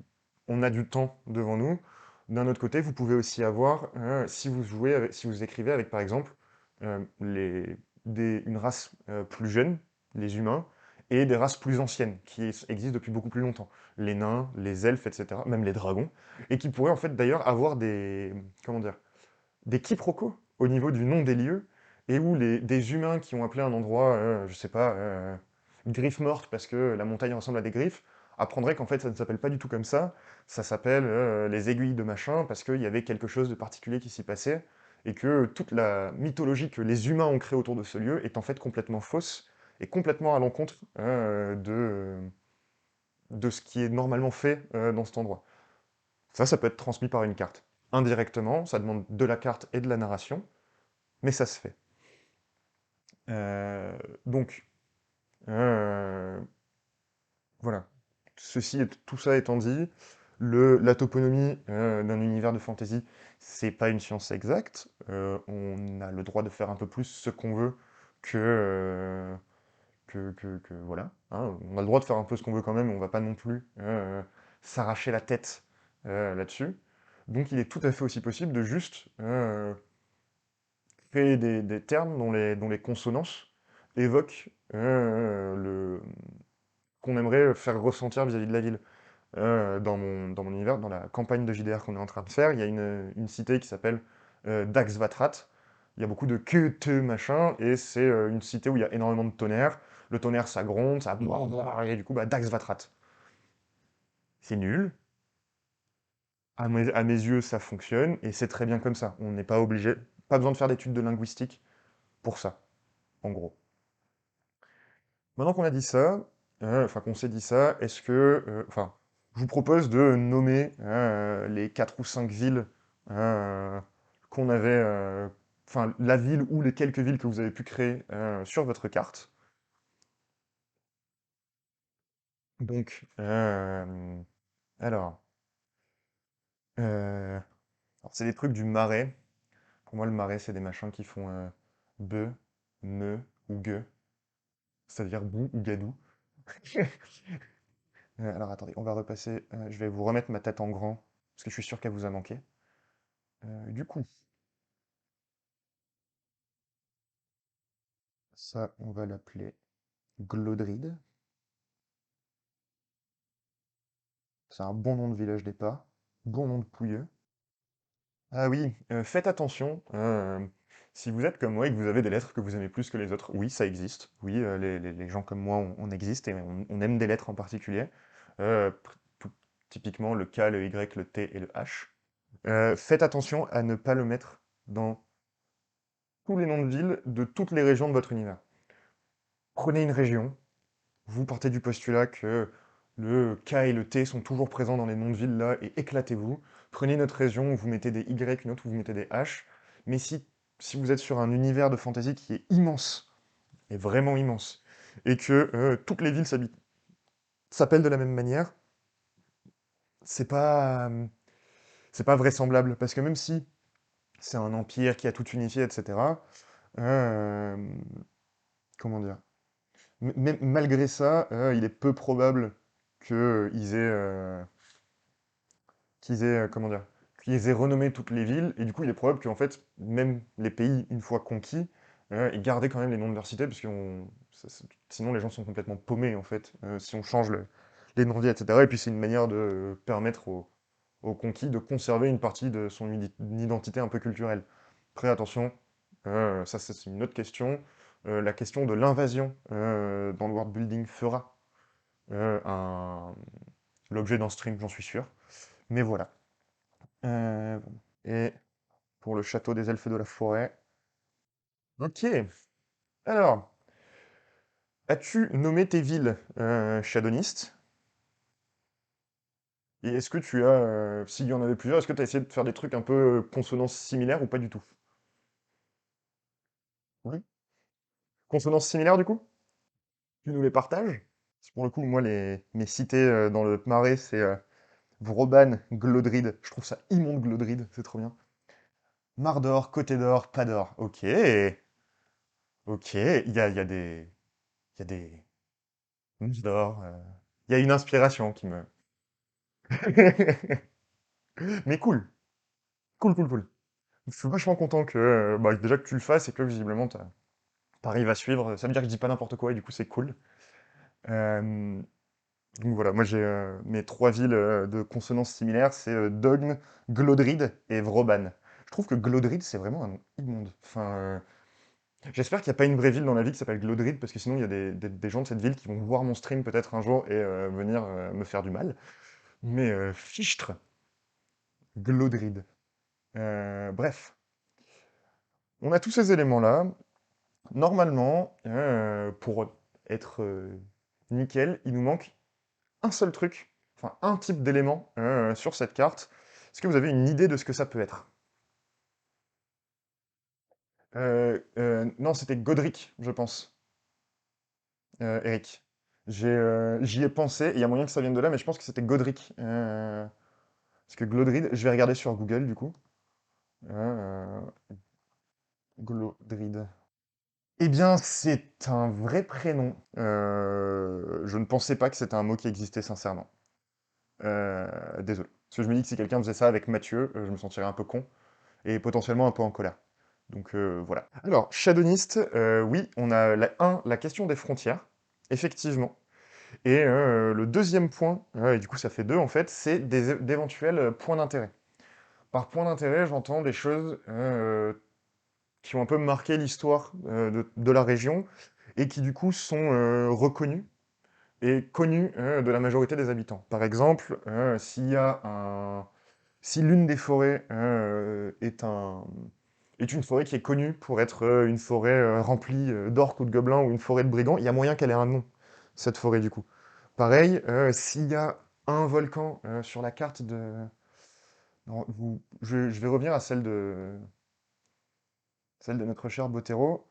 on a du temps devant nous. D'un autre côté, vous pouvez aussi avoir, si vous écrivez avec, par exemple, une race plus jeune, les humains, et des races plus anciennes, qui existent depuis beaucoup plus longtemps. Les nains, les elfes, etc., même les dragons, et qui pourraient en fait d'ailleurs avoir comment dire, des quiproquos au niveau du nom des lieux. et où des humains qui ont appelé un endroit, je sais pas, Griffe Morte parce que la montagne ressemble à des griffes, apprendraient qu'en fait ça ne s'appelle pas du tout comme ça s'appelle les aiguilles de machin parce qu'il y avait quelque chose de particulier qui s'y passait, et que toute la mythologie que les humains ont créée autour de ce lieu est en fait complètement fausse et complètement à l'encontre de ce qui est normalement fait dans cet endroit. Ça peut être transmis par une carte. Indirectement, ça demande de la carte et de la narration, mais ça se fait. Euh, donc, euh, voilà. Tout ça étant dit, la toponymie d'un univers de fantasy, c'est pas une science exacte. On a le droit de faire un peu plus ce qu'on veut que, voilà. Hein. On a le droit de faire un peu ce qu'on veut quand même, on va pas non plus s'arracher la tête là-dessus. Donc il est tout à fait aussi possible de juste créer des termes dont les consonances évoquent qu'on aimerait faire ressentir vis-à-vis de la ville. Dans mon univers, dans la campagne de JDR qu'on est en train de faire, il y a une cité qui s'appelle Daxvatrat. Il y a beaucoup de que, te, machin, et c'est une cité où il y a énormément de tonnerre. Le tonnerre, ça gronde, ça... Et du coup, bah, Daxvatrat. C'est nul. À mes yeux, ça fonctionne, et c'est très bien comme ça. On n'est pas obligé, pas besoin de faire d'études de linguistique pour ça, en gros. Maintenant qu'on a dit ça, enfin qu'on s'est dit ça, est-ce que, enfin, je vous propose de nommer les 4 ou 5 villes qu'on avait, enfin la ville ou les quelques villes que vous avez pu créer sur votre carte. Donc, alors, euh, alors, c'est des trucs du Marais. Pour moi, le Marais, c'est des machins qui font be, me ou gueux, c'est-à-dire bou ou gadou. Alors attendez, on va repasser. Je vais vous remettre ma tête en grand, parce que je suis sûr qu'elle vous a manqué. Du coup, ça, on va l'appeler Glodrid. C'est un bon nom de village départ. Bon nom de pouilleux. Ah oui, faites attention. Si vous êtes comme moi et que vous avez des lettres que vous aimez plus que les autres, oui, ça existe. Oui, les gens comme moi, on existe et on aime des lettres en particulier. Tout- typiquement le K, le Y, le T et le H. Faites attention à ne pas le mettre dans tous les noms de villes de toutes les régions de votre univers. Prenez une région, vous partez du postulat que le K et le T sont toujours présents dans les noms de villes là et éclatez-vous. Prenez une autre région où vous mettez des Y, une autre où vous mettez des H. Mais si vous êtes sur un univers de fantasy qui est immense, et vraiment immense, et que toutes les villes s'appellent de la même manière, c'est pas, euh, c'est pas vraisemblable. Parce que même si c'est un empire qui a tout unifié, etc., euh, comment dire? Même malgré ça, il est peu probable qu'ils aient, comment dire, qu'ils aient renommé toutes les villes, et du coup, il est probable qu'en fait, même les pays, une fois conquis, aient gardé quand même les noms de leurs cités, parce que sinon les gens sont complètement paumés, en fait, si on change les noms de villes, etc. Et puis c'est une manière de permettre aux conquis de conserver une partie de son identité un peu culturelle. Très attention, ça c'est une autre question. La question de l'invasion dans le world building fera l'objet d'un stream, j'en suis sûr. Mais voilà. Bon. Et pour le château des elfes de la forêt. Ok. Alors, as-tu nommé tes villes Shadowlist? Et est-ce que tu as, s'il y en avait plusieurs, est-ce que tu as essayé de faire des trucs un peu consonances similaires ou pas du tout? Oui. Consonances similaires du coup? Tu nous les partages? Parce que pour le coup, moi, mes cités dans le Marais, c'est Vroban, Glodrid. Je trouve ça immonde, Glodrid, c'est trop bien. Mardor, Côté d'Or, Pador. Ok. Ok. Il y a des Mardor. Il y a une inspiration qui me. Mais cool. Cool, cool, cool. Je suis vachement content que bah, déjà que tu le fasses et que visiblement t'arrives à suivre. Ça veut dire que je dis pas n'importe quoi et du coup c'est cool. Euh, donc voilà, moi j'ai mes 3 villes de consonance similaire, c'est Dogme, Glodrid et Vroban. Je trouve que Glodrid c'est vraiment un nom immonde. Enfin, J'espère qu'il n'y a pas une vraie ville dans la vie qui s'appelle Glodrid, parce que sinon il y a des gens de cette ville qui vont voir mon stream peut-être un jour et venir me faire du mal. Mais fichtre, Glodrid. Bref, on a tous ces éléments-là. Normalement, pour être nickel, il nous manque un seul truc, enfin un type d'élément sur cette carte. Est-ce que vous avez une idée de ce que ça peut être? Non, c'était Godric, je pense, Eric. J'y ai pensé, et il y a moyen que ça vienne de là, mais je pense que c'était Godric. Parce que Glodrid, je vais regarder sur Google du coup. Euh, Glodrid. Eh bien, c'est un vrai prénom. Je ne pensais pas que c'était un mot qui existait sincèrement. Désolé. Parce que je me dis que si quelqu'un faisait ça avec Mathieu, je me sentirais un peu con et potentiellement un peu en colère. Donc voilà. Alors, Shadownist, oui, on a la question des frontières, effectivement. Et le deuxième point, et du coup ça fait deux en fait, c'est d'éventuels points d'intérêt. Par point d'intérêt, j'entends des choses qui ont un peu marqué l'histoire de la région et qui du coup sont reconnues et connues de la majorité des habitants. Par exemple, si l'une des forêts est une forêt qui est connue pour être une forêt remplie d'orques ou de gobelins ou une forêt de brigands, il y a moyen qu'elle ait un nom, cette forêt du coup. Pareil, s'il y a un volcan sur la carte de... non, je vais revenir à celle de notre cher Botero.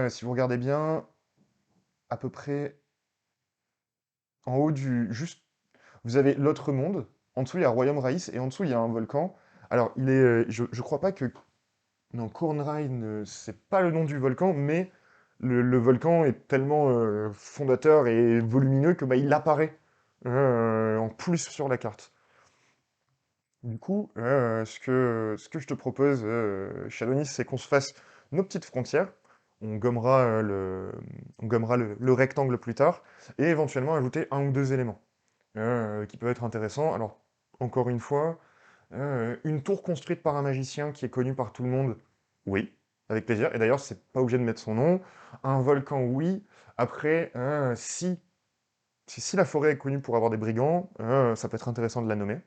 Si vous regardez bien, à peu près en haut juste, vous avez l'autre monde, en dessous il y a Royaume Raïs, et en dessous il y a un volcan. Alors, je crois pas que... Non, Kornrein, c'est pas le nom du volcan, mais le volcan est tellement fondateur et volumineux que bah, il apparaît en plus sur la carte. Du coup, ce que je te propose, Shadonis, c'est qu'on se fasse nos petites frontières. On gommera le rectangle plus tard, et éventuellement ajouter un ou deux éléments qui peuvent être intéressants. Alors, encore une fois, une tour construite par un magicien qui est connu par tout le monde, oui, avec plaisir. Et d'ailleurs, c'est pas obligé de mettre son nom. Un volcan, oui. Après, si la forêt est connue pour avoir des brigands, ça peut être intéressant de la nommer.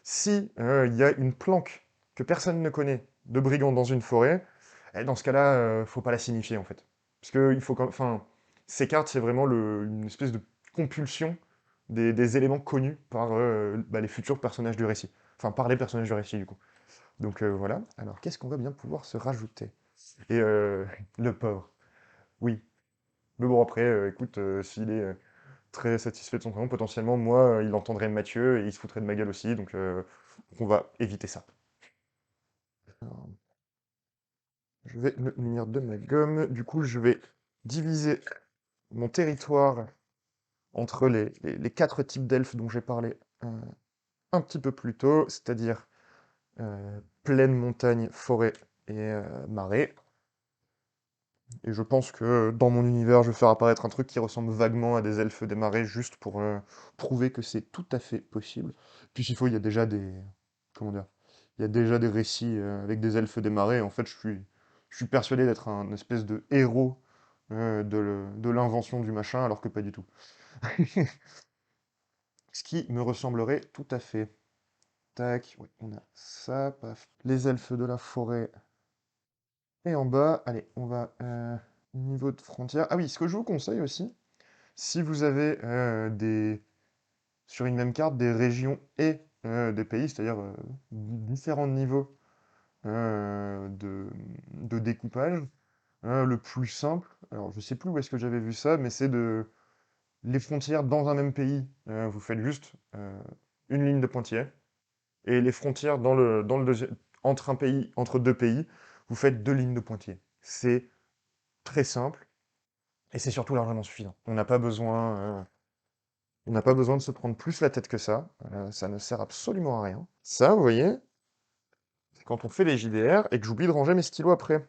Si il y a une planque que personne ne connaît de brigands dans une forêt, dans ce cas-là, faut pas la signifier en fait. Parce que enfin, ces cartes, c'est vraiment une espèce de compulsion des éléments connus par bah, les futurs personnages du récit. Enfin, par les personnages du récit, du coup. Donc voilà. Alors, qu'est-ce qu'on va bien pouvoir se rajouter? Et le pauvre. Oui. Mais bon, après, écoute, s'il est très satisfait de son prénom, potentiellement, moi, il entendrait Mathieu et il se foutrait de ma gueule aussi. Donc, on va éviter ça. Alors, je vais me munir de ma gomme. Du coup, je vais diviser mon territoire entre les quatre types d'elfes dont j'ai parlé un petit peu plus tôt, c'est-à-dire plaine, montagne, forêt et marais. Et je pense que dans mon univers, je vais faire apparaître un truc qui ressemble vaguement à des elfes des marais, juste pour prouver que c'est tout à fait possible. Puis s'il faut, il y a déjà des... Comment dire? Il y a déjà des récits avec des elfes des marais. En fait, je suis persuadé d'être un espèce de héros de l'invention du machin, alors que pas du tout. Ce qui me ressemblerait tout à fait. Tac, oui, on a ça, paf. Les elfes de la forêt. Et en bas, allez, on va... niveau de frontière. Ah oui, ce que je vous conseille aussi, si vous avez sur une même carte des régions et des pays, c'est-à-dire différents niveaux de découpage, le plus simple, alors je sais plus où est-ce que j'avais vu ça, mais c'est les frontières dans un même pays, vous faites juste une ligne de pointillés, et les frontières entre un pays, entre deux pays, vous faites deux lignes de pointillés. C'est très simple, et c'est surtout largement suffisant. On n'a pas besoin de se prendre plus la tête que ça ne sert absolument à rien. Ça, vous voyez, c'est quand on fait les JDR et que j'oublie de ranger mes stylos après.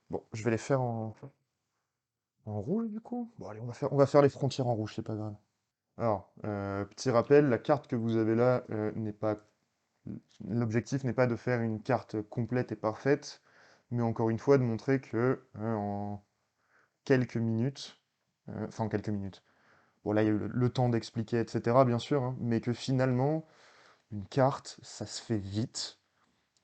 Bon, je vais les faire en rouge du coup. Bon, allez, on va faire les frontières en rouge, c'est pas grave. Alors, petit rappel, la carte que vous avez là n'est pas... L'objectif n'est pas de faire une carte complète et parfaite, mais encore une fois, de montrer que en quelques minutes, enfin en quelques minutes, bon là il y a eu le temps d'expliquer, etc. bien sûr, hein, mais que finalement, une carte, ça se fait vite,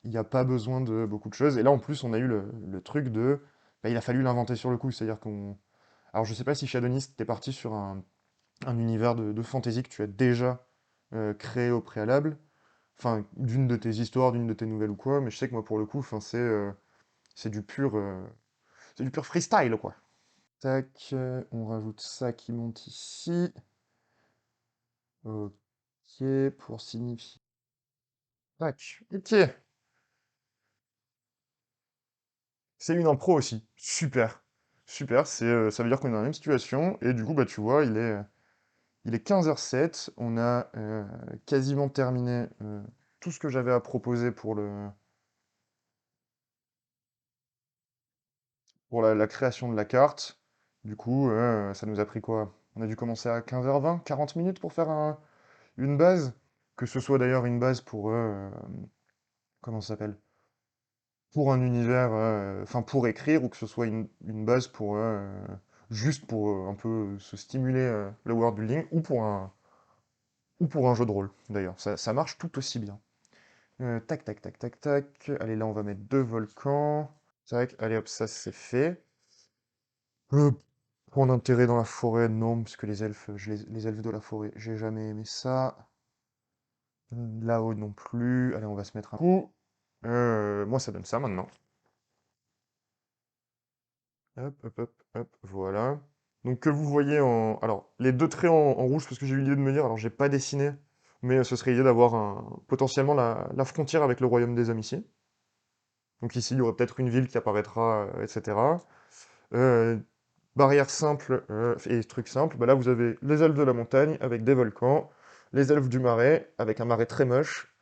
il n'y a pas besoin de beaucoup de choses, et là en plus on a eu le truc de, bah, il a fallu l'inventer sur le coup, c'est-à-dire qu'on... Alors je sais pas si Shadowist, t'es parti sur un univers de fantasy que tu as déjà créé au préalable, enfin d'une de tes histoires, d'une de tes nouvelles ou quoi, mais je sais que moi pour le coup, enfin c'est c'est du pur freestyle quoi. Tac, on rajoute ça qui monte ici. Ok, pour signifier. Tac, ok. C'est une impro aussi. Super. Super, ça veut dire qu'on est dans la même situation. Et du coup, bah tu vois, il est 15h07. On a quasiment terminé tout ce que j'avais à proposer pour la création de la carte. Du coup, ça nous a pris quoi? On a dû commencer à 15h20, 40 minutes pour faire une base. Que ce soit d'ailleurs une base pour... comment ça s'appelle? Pour un univers, enfin pour écrire, ou que ce soit une base pour juste pour un peu se stimuler le world building, ou pour un jeu de rôle d'ailleurs. Ça marche tout aussi bien. Tac, tac, tac, tac, tac. Allez, là on va mettre deux volcans. Tac, allez hop, ça c'est fait. Euh, Point d'intérêt dans la forêt, non, parce que les elfes, les elfes de la forêt, j'ai jamais aimé ça. Là-haut non plus. Allez, on va se mettre un coup. Moi ça donne ça maintenant. Hop, hop, hop, hop, voilà. Donc que vous voyez en... Alors, les deux traits en rouge, parce que j'ai eu l'idée de me dire, alors j'ai pas dessiné, mais ce serait l'idée d'avoir potentiellement la frontière avec le royaume des hommes ici. Donc ici, il y aurait peut-être une ville qui apparaîtra, etc. Euh, Barrière simple et truc simple, bah là vous avez les elfes de la montagne avec des volcans, les elfes du marais avec un marais très moche,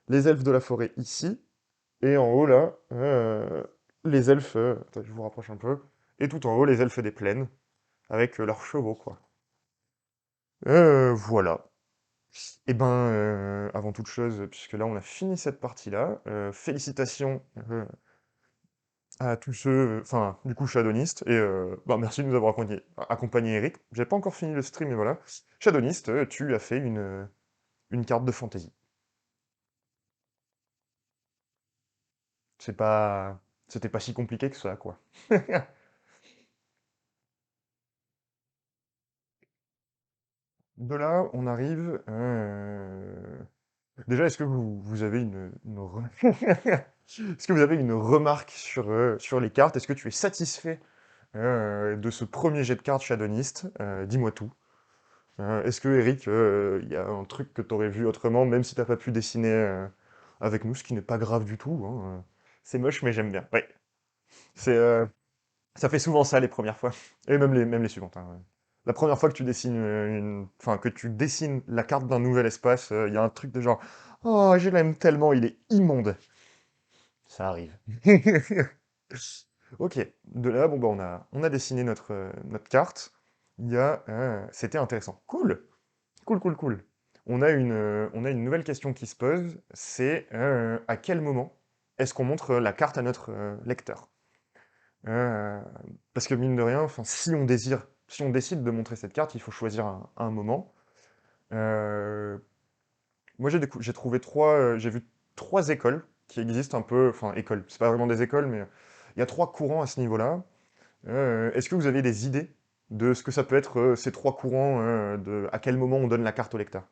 les elfes de la forêt ici, et en haut là, les elfes, attends, je vous rapproche un peu, et tout en haut les elfes des plaines, avec leurs chevaux, quoi. Voilà. Et ben, avant toute chose, puisque là on a fini cette partie-là, félicitations à tous ceux, enfin, du coup, Shadownist, et bah, merci de nous avoir accompagné Eric. J'ai pas encore fini le stream, mais voilà. Shadownist, tu as fait une carte de fantasy. C'est pas... C'était pas si compliqué que ça, quoi. De là, on arrive... Déjà, est-ce que vous avez est-ce que vous avez une remarque sur les cartes? Est-ce que tu es satisfait de ce premier jet de cartes Shadownist? Dis-moi tout. Est-ce que, Eric, il y a un truc que tu aurais vu autrement, même si t'as pas pu dessiner avec nous, ce qui n'est pas grave du tout, hein. C'est moche, mais j'aime bien. Ouais, c'est, ça fait souvent ça les premières fois, et même les suivantes, hein, ouais. La première fois que tu dessines enfin que tu dessines la carte d'un nouvel espace, il y a un truc de genre, oh, je l'aime tellement, il est immonde. Ça arrive. Ok, de là, bon, bah, on a dessiné notre carte. C'était intéressant. Cool, cool, cool, cool. On a une nouvelle question qui se pose, c'est à quel moment est-ce qu'on montre la carte à notre lecteur? Euh, Parce que mine de rien, enfin, si on décide de montrer cette carte, il faut choisir un moment. Euh, Moi, j'ai vu trois écoles qui existent un peu, enfin écoles, c'est pas vraiment des écoles, mais il y a trois courants à ce niveau-là. Est-ce que vous avez des idées de ce que ça peut être ces trois courants, à quel moment on donne la carte au lecteur?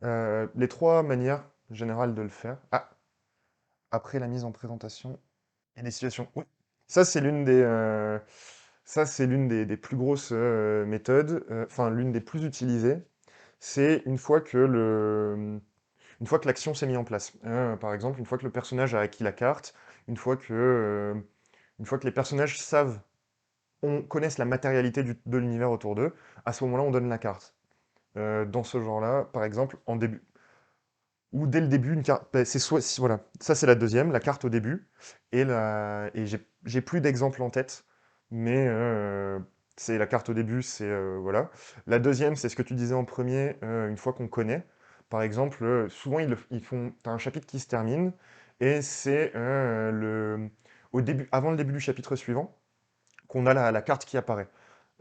Les trois manières générales de le faire. Ah, après la mise en présentation, il y a des situations. Oui. Ça, c'est l'une des plus grosses méthodes, enfin l'une des plus utilisées. C'est une fois que l'action s'est mise en place. Par exemple, une fois que le personnage a acquis la carte, une fois que, euh, une fois que les personnages connaissent la matérialité de l'univers autour d'eux, à ce moment-là, on donne la carte. Dans ce genre-là, par exemple, en début, ou dès le début, une carte, bah, voilà, ça c'est la deuxième, la carte au début, et j'ai plus d'exemples en tête, mais c'est la carte au début, c'est voilà. La deuxième, c'est ce que tu disais en premier, une fois qu'on connaît. Par exemple, souvent ils font, t'as un chapitre qui se termine, et c'est avant le début du chapitre suivant, qu'on a la carte qui apparaît.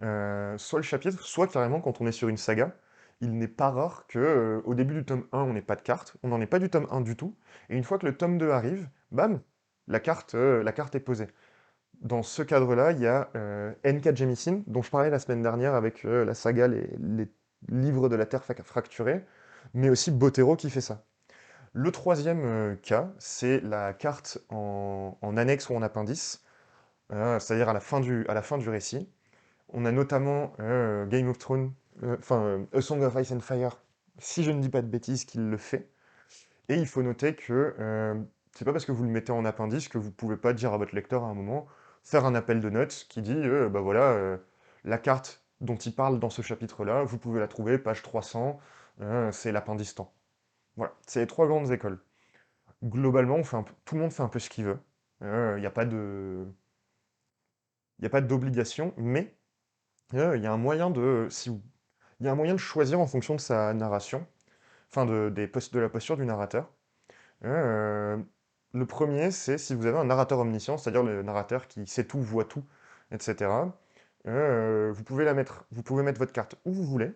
Soit le chapitre, soit carrément quand on est sur une saga, il n'est pas rare que au début du tome 1, on n'ait pas de carte, on n'en est pas du tome 1 du tout, et une fois que le tome 2 arrive, bam, la carte est posée. Dans ce cadre-là, il y a N.K. Jemisin, dont je parlais la semaine dernière avec la saga les livres de la Terre fracturée, mais aussi Botero qui fait ça. Le troisième cas, c'est la carte en annexe ou en appendice, c'est-à-dire à la fin du récit. On a notamment Game of Thrones, A Song of Ice and Fire, si je ne dis pas de bêtises, qu'il le fait. Et il faut noter que c'est pas parce que vous le mettez en appendice que vous pouvez pas dire à votre lecteur à un moment, faire un appel de notes qui dit, bah voilà, la carte dont il parle dans ce chapitre-là, vous pouvez la trouver, page 300, c'est l'appendice temps. Voilà, c'est les trois grandes écoles. Globalement, tout le monde fait un peu ce qu'il veut. Il n'y a pas de, y a pas d'obligation, mais il y a un moyen il y a un moyen de choisir en fonction de sa narration, enfin de la posture du narrateur. Euh, le premier, c'est si vous avez un narrateur omniscient, c'est-à-dire le narrateur qui sait tout, voit tout, etc. Vous pouvez mettre votre carte où vous voulez,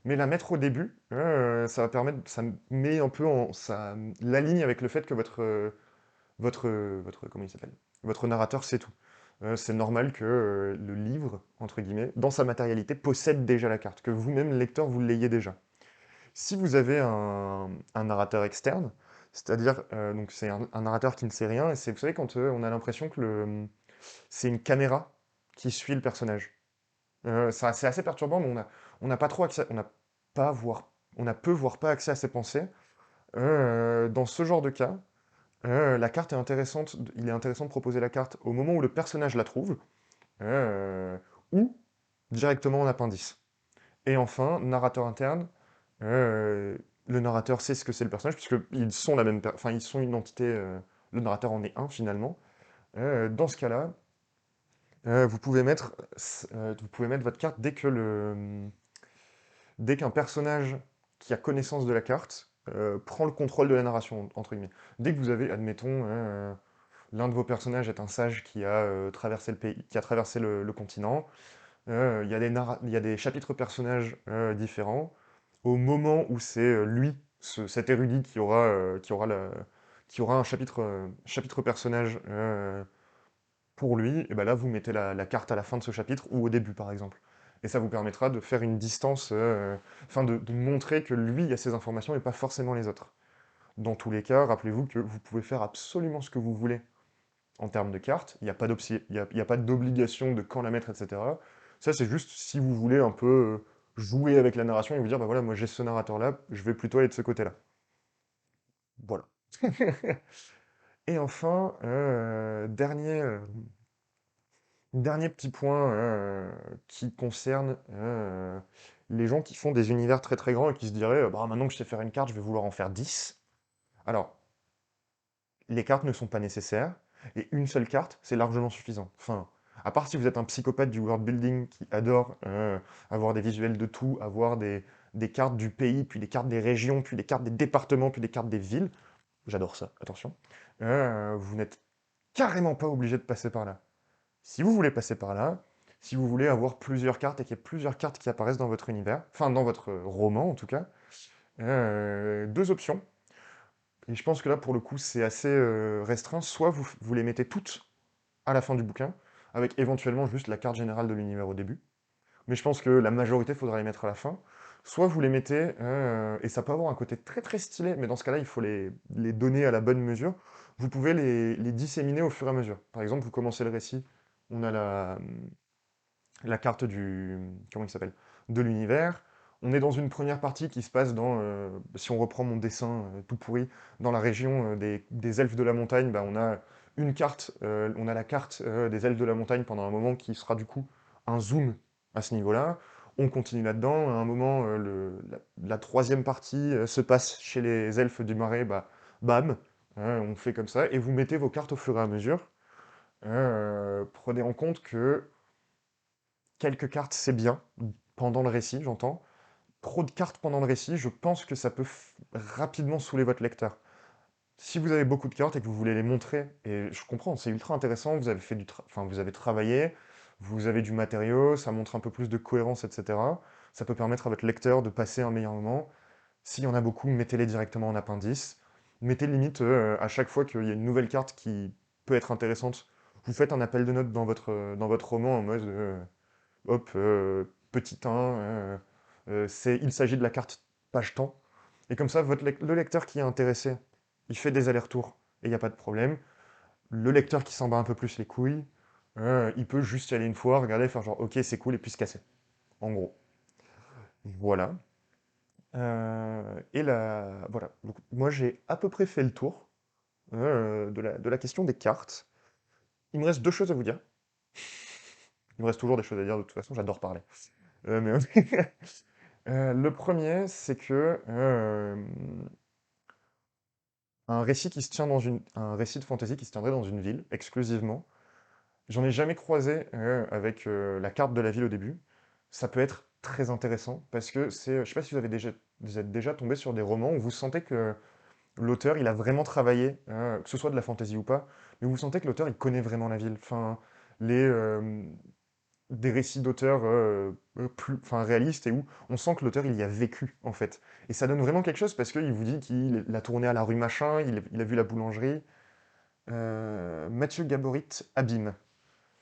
mais la mettre au début, ça va permettre, ça met un peu ça l'aligne avec le fait que comment il s'appelle? Votre narrateur sait tout. C'est normal que le livre, entre guillemets, dans sa matérialité, possède déjà la carte, que vous-même, lecteur, vous l'ayez déjà. Si vous avez un narrateur externe, c'est-à-dire, donc c'est un narrateur qui ne sait rien, et c'est, vous savez, quand on a l'impression que c'est une caméra qui suit le personnage. C'est assez perturbant, mais on n'a pas trop accès, on a peu, voire pas accès à ses pensées. Dans ce genre de cas, la carte est intéressante, il est intéressant de proposer la carte au moment où le personnage la trouve, euh, ou directement en appendice. Et enfin, narrateur interne, euh, le narrateur sait ce que c'est le personnage, puisqu'ils sont enfin, ils sont une entité, le narrateur en est un finalement. Dans ce cas-là, vous pouvez mettre votre carte dès qu'un personnage qui a connaissance de la carte prend le contrôle de la narration, entre guillemets. Dès que vous avez, admettons, l'un de vos personnages est un sage qui a traversé le pays, qui a traversé le continent. Il y a des chapitres personnages différents. Au moment où c'est lui, cet érudit qui aura un chapitre personnage pour lui, et ben là vous mettez la carte à la fin de ce chapitre ou au début par exemple. Et ça vous permettra de faire une distance, enfin de montrer que lui a ces informations et pas forcément les autres. Dans tous les cas, rappelez-vous que vous pouvez faire absolument ce que vous voulez en termes de cartes. Il n'y a pas il y a pas d'obligation de quand la mettre, etc. Ça, c'est juste si vous voulez un peu jouer avec la narration et vous dire, bah voilà, moi j'ai ce narrateur-là, je vais plutôt aller de ce côté-là. Voilà. Et enfin, dernier petit point qui concerne les gens qui font des univers très très grands et qui se diraient, bah, maintenant que je sais faire une carte, je vais vouloir en faire 10. Alors, les cartes ne sont pas nécessaires, et une seule carte, c'est largement suffisant. Enfin, à part si vous êtes un psychopathe du world building qui adore avoir des visuels de tout, avoir des cartes du pays, puis des cartes des régions, puis des cartes des départements, puis des cartes des villes, j'adore ça, attention, vous n'êtes carrément pas obligé de passer par là. Si vous voulez passer par là, si vous voulez avoir plusieurs cartes et qu'il y ait plusieurs cartes qui apparaissent dans votre univers, enfin dans votre roman en tout cas, deux options. Et je pense que là, pour le coup, c'est assez restreint. Soit vous les mettez toutes à la fin du bouquin, avec éventuellement juste la carte générale de l'univers au début. Mais je pense que la majorité, il faudra les mettre à la fin. Soit vous les mettez, et ça peut avoir un côté très très stylé, mais dans ce cas-là, il faut les donner à la bonne mesure. Vous pouvez les disséminer au fur et à mesure. Par exemple, vous commencez le récit, on a la carte comment il s'appelle? De l'univers. On est dans une première partie qui se passe si on reprend mon dessin tout pourri, dans la région des elfes de la montagne, bah, on a la carte des elfes de la montagne pendant un moment qui sera du coup un zoom à ce niveau-là. On continue là-dedans. À un moment, la troisième partie se passe chez les elfes du marais, bah, bam, on fait comme ça. Et vous mettez vos cartes au fur et à mesure. Prenez en compte que quelques cartes, c'est bien, pendant le récit, j'entends. Trop de cartes pendant le récit, je pense que ça peut rapidement saouler votre lecteur. Si vous avez beaucoup de cartes et que vous voulez les montrer, et je comprends, c'est ultra intéressant, vous avez fait enfin, vous avez travaillé, vous avez du matériau, ça montre un peu plus de cohérence, etc. Ça peut permettre à votre lecteur de passer un meilleur moment. S'il y en a beaucoup, mettez-les directement en appendice. Mettez limite à chaque fois qu'il y a une nouvelle carte qui peut être intéressante, vous faites un appel de notes dans votre roman en mode hop, petit 1, il s'agit de la carte page temps. Et comme ça, le lecteur qui est intéressé, il fait des allers-retours et il n'y a pas de problème. Le lecteur qui s'en bat un peu plus les couilles, il peut juste y aller une fois, regarder, faire genre ok, c'est cool, et puis se casser. En gros. Voilà. Voilà. Donc, moi, j'ai à peu près fait le tour de la question des cartes. Il me reste deux choses à vous dire. Il me reste toujours des choses à dire de toute façon, j'adore parler. Mais le premier, c'est que un récit qui se tient un récit de fantasy qui se tiendrait dans une ville exclusivement. J'en ai jamais croisé avec la carte de la ville au début. Ça peut être très intéressant parce que je sais pas si vous êtes déjà tombé sur des romans où vous sentez que l'auteur, il a vraiment travaillé, que ce soit de la fantasy ou pas, mais vous sentez que l'auteur, il connaît vraiment la ville. Enfin, les, des récits d'auteurs enfin, réalistes et où on sent que l'auteur, il y a vécu, en fait. Et ça donne vraiment quelque chose parce qu'il vous dit qu'il a tourné à la rue machin, il a vu la boulangerie. Mathieu Gaborit, Abîme,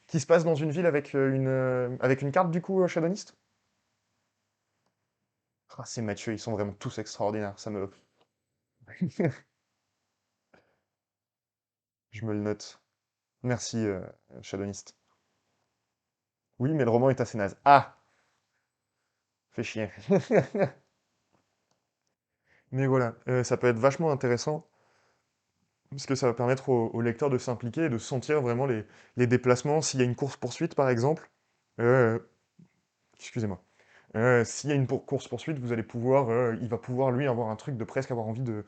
qui se passe dans une ville avec une carte, du coup, Shadowlist. Ah, c'est Mathieu, ils sont vraiment tous extraordinaires, ça me... Je me le note. Merci, Shadowlist. Oui, mais le roman est assez naze. Ah! Fait chier. Mais voilà, ça peut être vachement intéressant, parce que ça va permettre au lecteur de s'impliquer et de sentir vraiment les déplacements. S'il y a une course-poursuite, par exemple, euh, excusez-moi. S'il y a une course-poursuite, il va pouvoir, lui, avoir un truc de presque avoir envie de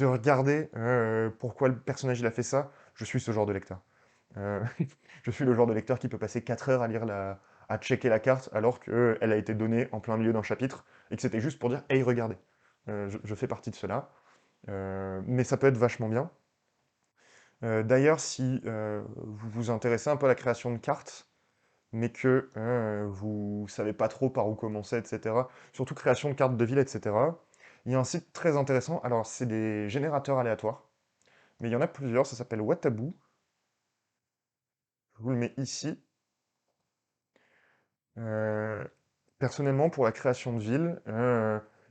regarder pourquoi le personnage il a fait ça. Je suis ce genre de lecteur. Euh, je suis le genre de lecteur qui peut passer 4 heures à checker la carte alors qu'elle a été donnée en plein milieu d'un chapitre et que c'était juste pour dire «Hey, regardez». Je fais partie de cela. Mais ça peut être vachement bien. D'ailleurs, si vous vous intéressez un peu à la création de cartes, mais que vous savez pas trop par où commencer, etc., surtout création de cartes de ville, etc., il y a un site très intéressant. Alors, c'est des générateurs aléatoires, mais il y en a plusieurs. Ça s'appelle Watabu. Je vous le mets ici. Euh, Personnellement, pour la création de ville,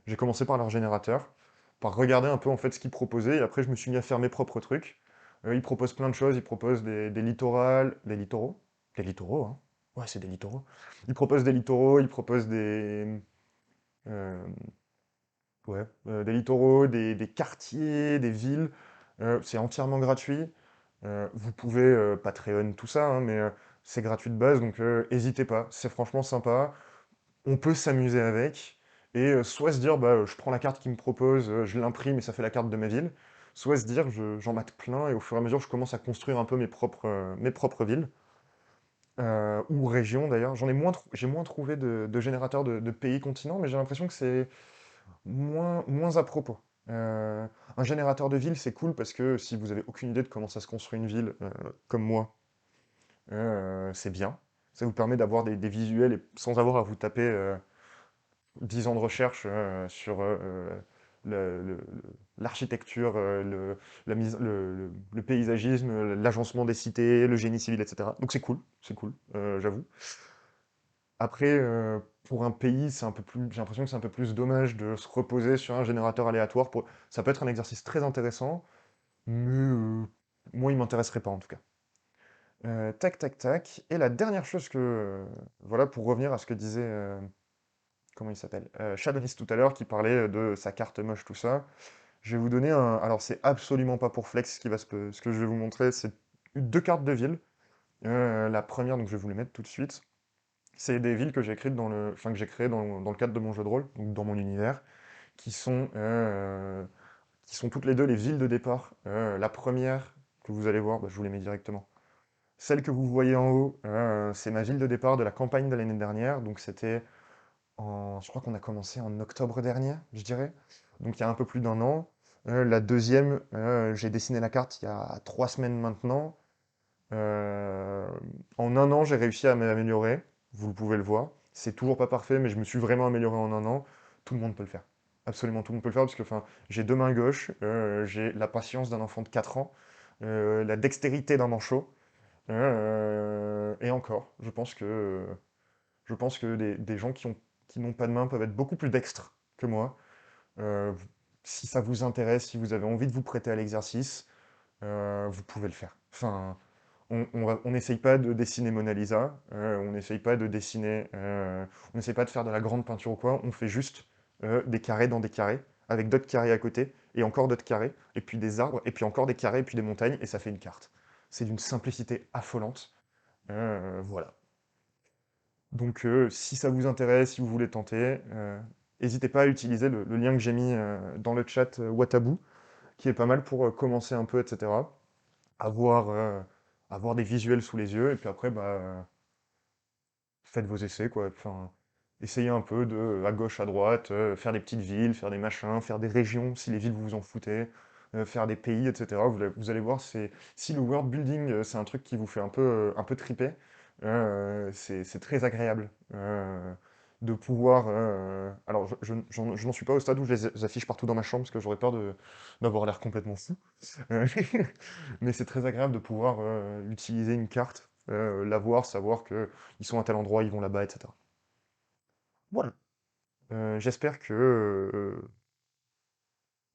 j'ai commencé par leur générateur, par regarder un peu en fait ce qu'ils proposaient, et après je me suis mis à faire mes propres trucs. Ils proposent plein de choses, ils proposent des littorales, des littoraux? Des littoraux, hein? Ouais, c'est des littoraux. Ils proposent des littoraux, ils proposent euh, des littoraux, des quartiers, des villes. C'est entièrement gratuit. Vous pouvez Patreon, tout ça, hein, mais c'est gratuit de base, donc n'hésitez pas. C'est franchement sympa. On peut s'amuser avec, et soit se dire, bah, je prends la carte qu'ils me proposent, je l'imprime et ça fait la carte de ma ville, soit se dire, j'en mate plein, et au fur et à mesure, je commence à construire un peu mes propres villes, ou régions d'ailleurs. J'ai moins trouvé de générateurs de pays continents, mais j'ai l'impression que c'est moins à propos. Un générateur de ville, c'est cool parce que si vous avez aucune idée de comment ça se construit une ville, comme moi, c'est bien. Ça vous permet d'avoir des visuels et sans avoir à vous taper 10 ans de recherche sur l'architecture, le paysagisme, l'agencement des cités, le génie civil, etc. Donc c'est cool, j'avoue. Après, pour un pays, j'ai l'impression que c'est un peu plus dommage de se reposer sur un générateur aléatoire. Ça peut être un exercice très intéressant, mais moi, il m'intéresserait pas en tout cas. Tac, tac, tac. Et la dernière chose voilà, pour revenir à ce que disait comment il s'appelle? Shadowlist tout à l'heure qui parlait de sa carte moche, tout ça. Je vais vous donner un. Alors, c'est absolument pas pour Flex ce que je vais vous montrer, c'est deux cartes de ville. La première, donc je vais vous les mettre tout de suite. C'est des villes que j'ai écrites enfin, que j'ai créées dans le cadre de mon jeu de rôle, donc dans mon univers, qui sont, euh, qui sont toutes les deux les villes de départ. La première que vous allez voir, bah, je vous les mets directement. Celle que vous voyez en haut, c'est ma ville de départ de la campagne de l'année dernière, donc c'était je crois qu'on a commencé en octobre dernier, je dirais. Donc il y a un peu plus d'un an. La deuxième, j'ai dessiné la carte il y a 3 semaines maintenant. Euh, En un an, j'ai réussi à m'améliorer. Vous pouvez le voir. C'est toujours pas parfait, mais je me suis vraiment amélioré en un an. Tout le monde peut le faire. Absolument tout le monde peut le faire parce que enfin, j'ai deux mains gauches, j'ai la patience d'un enfant de 4 ans, la dextérité d'un manchot. Et encore, je pense que des gens qui n'ont pas de main peuvent être beaucoup plus dextres que moi. Euh, Si ça vous intéresse, si vous avez envie de vous prêter à l'exercice, vous pouvez le faire. Enfin, on n'essaye pas de dessiner Mona Lisa, on n'essaye pas de dessiner, on n'essaye pas de faire de la grande peinture ou quoi, on fait juste des carrés dans des carrés, avec d'autres carrés à côté, et encore d'autres carrés, et puis des arbres, et puis encore des carrés, et puis des montagnes, et ça fait une carte. C'est d'une simplicité affolante. Voilà. Donc, si ça vous intéresse, si vous voulez tenter, n'hésitez pas à utiliser le lien que j'ai mis dans le chat Watabu, qui est pas mal pour commencer un peu, etc. Avoir, avoir des visuels sous les yeux, et puis après, bah, faites vos essais, quoi. Enfin, essayez un peu de, à gauche, à droite, faire des petites villes, faire des machins, faire des régions, si les villes vous vous en foutez, faire des pays, etc. Vous allez voir, si le world building, c'est un truc qui vous fait un peu triper, c'est très agréable. De pouvoir... alors, je n'en suis pas au stade où je les affiche partout dans ma chambre, parce que j'aurais peur d'avoir l'air complètement fou. Euh, Mais c'est très agréable de pouvoir utiliser une carte, la voir, savoir que ils sont à tel endroit, ils vont là-bas, etc. Voilà. J'espère que...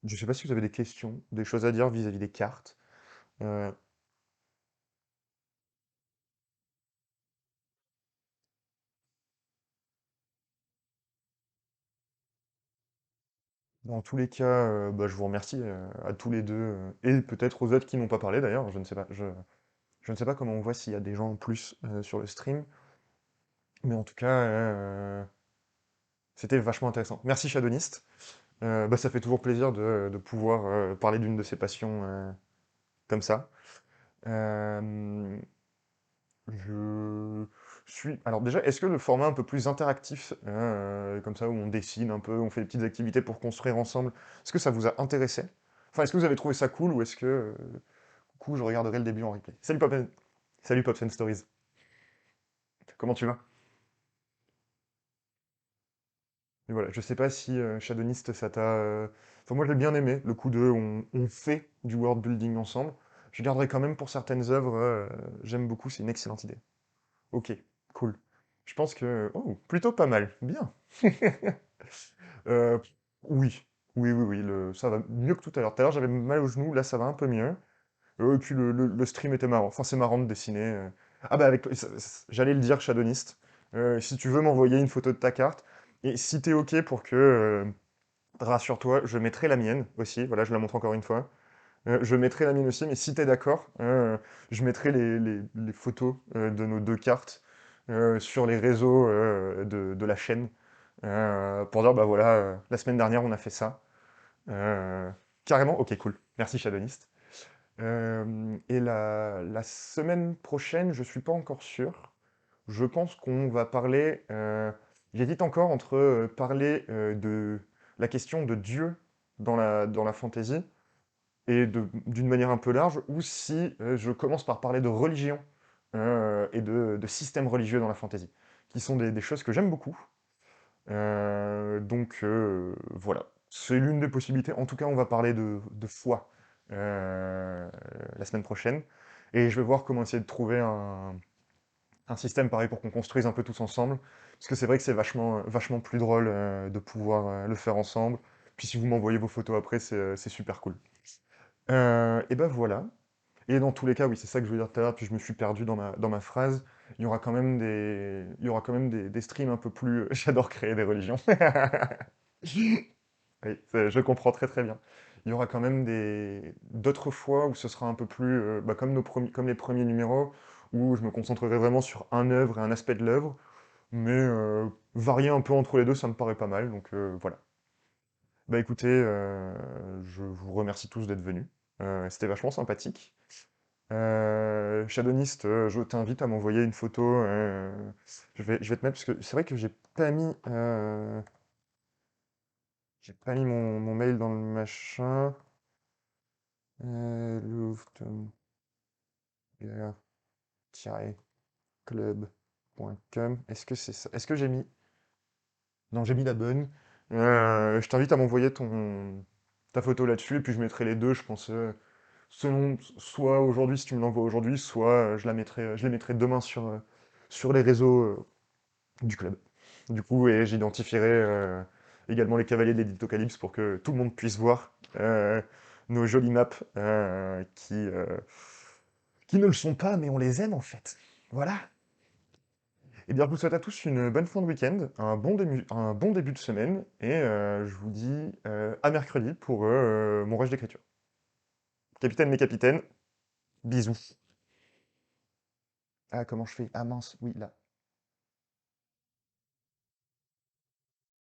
je sais pas si vous avez des questions, des choses à dire vis-à-vis des cartes. Euh, Dans tous les cas, bah, je vous remercie à tous les deux, et peut-être aux autres qui n'ont pas parlé d'ailleurs, je ne sais pas. Je ne sais pas comment on voit s'il y a des gens en plus sur le stream, mais en tout cas, c'était vachement intéressant. Merci Shadownist. Bah, ça fait toujours plaisir de pouvoir parler d'une de ses passions comme ça. Euh, je suis. Alors déjà, est-ce que le format un peu plus interactif, comme ça, où on dessine un peu, on fait des petites activités pour construire ensemble, est-ce que ça vous a intéressé? Enfin, est-ce que vous avez trouvé ça cool ou est-ce que, du coup, je regarderai le début en replay? Salut Pops and Stories. Comment tu vas? Et voilà, je sais pas si Shadownist, ça t'a. Enfin, moi, je l'ai bien aimé, le coup de on fait du world building ensemble. Je garderai quand même pour certaines œuvres, j'aime beaucoup, c'est une excellente idée. Ok, cool. Je pense que... Oh, plutôt pas mal. Bien. Euh, oui, oui, ça va mieux que tout à l'heure. Tout à l'heure, j'avais mal au genou, là, ça va un peu mieux. Et puis, le stream était marrant. Enfin, c'est marrant de dessiner. Ah bah, j'allais le dire, Shadownist. Si tu veux m'envoyer une photo de ta carte, et si t'es ok pour que... rassure-toi, je mettrai la mienne aussi. Voilà, je la montre encore une fois. Je mettrai la mienne aussi, mais si tu es d'accord, je mettrai les photos de nos deux cartes sur les réseaux de la chaîne pour dire, bah voilà, la semaine dernière, on a fait ça. Euh, Carrément, ok, cool. Merci, Shadownist. Et la semaine prochaine, je suis pas encore sûr. Je pense qu'on va parler. J'hésite encore entre parler de la question de Dieu dans la fantasy et d'une manière un peu large, ou si je commence par parler de religion et de système religieux dans la fantasy, qui sont des choses que j'aime beaucoup. Donc voilà, c'est l'une des possibilités. En tout cas, on va parler de foi la semaine prochaine, et je vais voir comment essayer de trouver un système pareil pour qu'on construise un peu tous ensemble, parce que c'est vrai que c'est vachement plus drôle de pouvoir le faire ensemble. Puis si vous m'envoyez vos photos après, c'est super cool. Et ben voilà. Et dans tous les cas, oui, c'est ça que je voulais dire tout à l'heure, puis je me suis perdu dans ma phrase. Il y aura quand même des streams un peu plus. J'adore créer des religions. Oui, je comprends très très bien. Il y aura quand même d'autres fois où ce sera un peu plus bah, comme les premiers numéros, où je me concentrerai vraiment sur un œuvre et un aspect de l'œuvre, mais varier un peu entre les deux, ça me paraît pas mal, donc voilà. Bah écoutez, je vous remercie tous d'être venus. C'était vachement sympathique. Shadownist, je t'invite à m'envoyer une photo. Je vais te mettre parce que c'est vrai que j'ai pas mis mon mail dans le machin. Louvre-club.com. Est-ce que c'est ça? Est-ce que j'ai mis... Non, j'ai mis la bonne. Je t'invite à m'envoyer ta photo là-dessus, et puis je mettrai les deux, je pense. Selon, soit aujourd'hui, si tu me l'envoies aujourd'hui, soit je les mettrai demain sur les réseaux du club. Du coup, et j'identifierai également les cavaliers de l'Éditocalypse pour que tout le monde puisse voir nos jolies maps qui ne le sont pas, mais on les aime en fait. Voilà. Et bien, je vous souhaite à tous une bonne fin de week-end, un bon début de semaine, et je vous dis à mercredi pour mon rush d'écriture. Capitaine, mes capitaines, bisous. Ah, comment je fais? Ah mince, oui, là.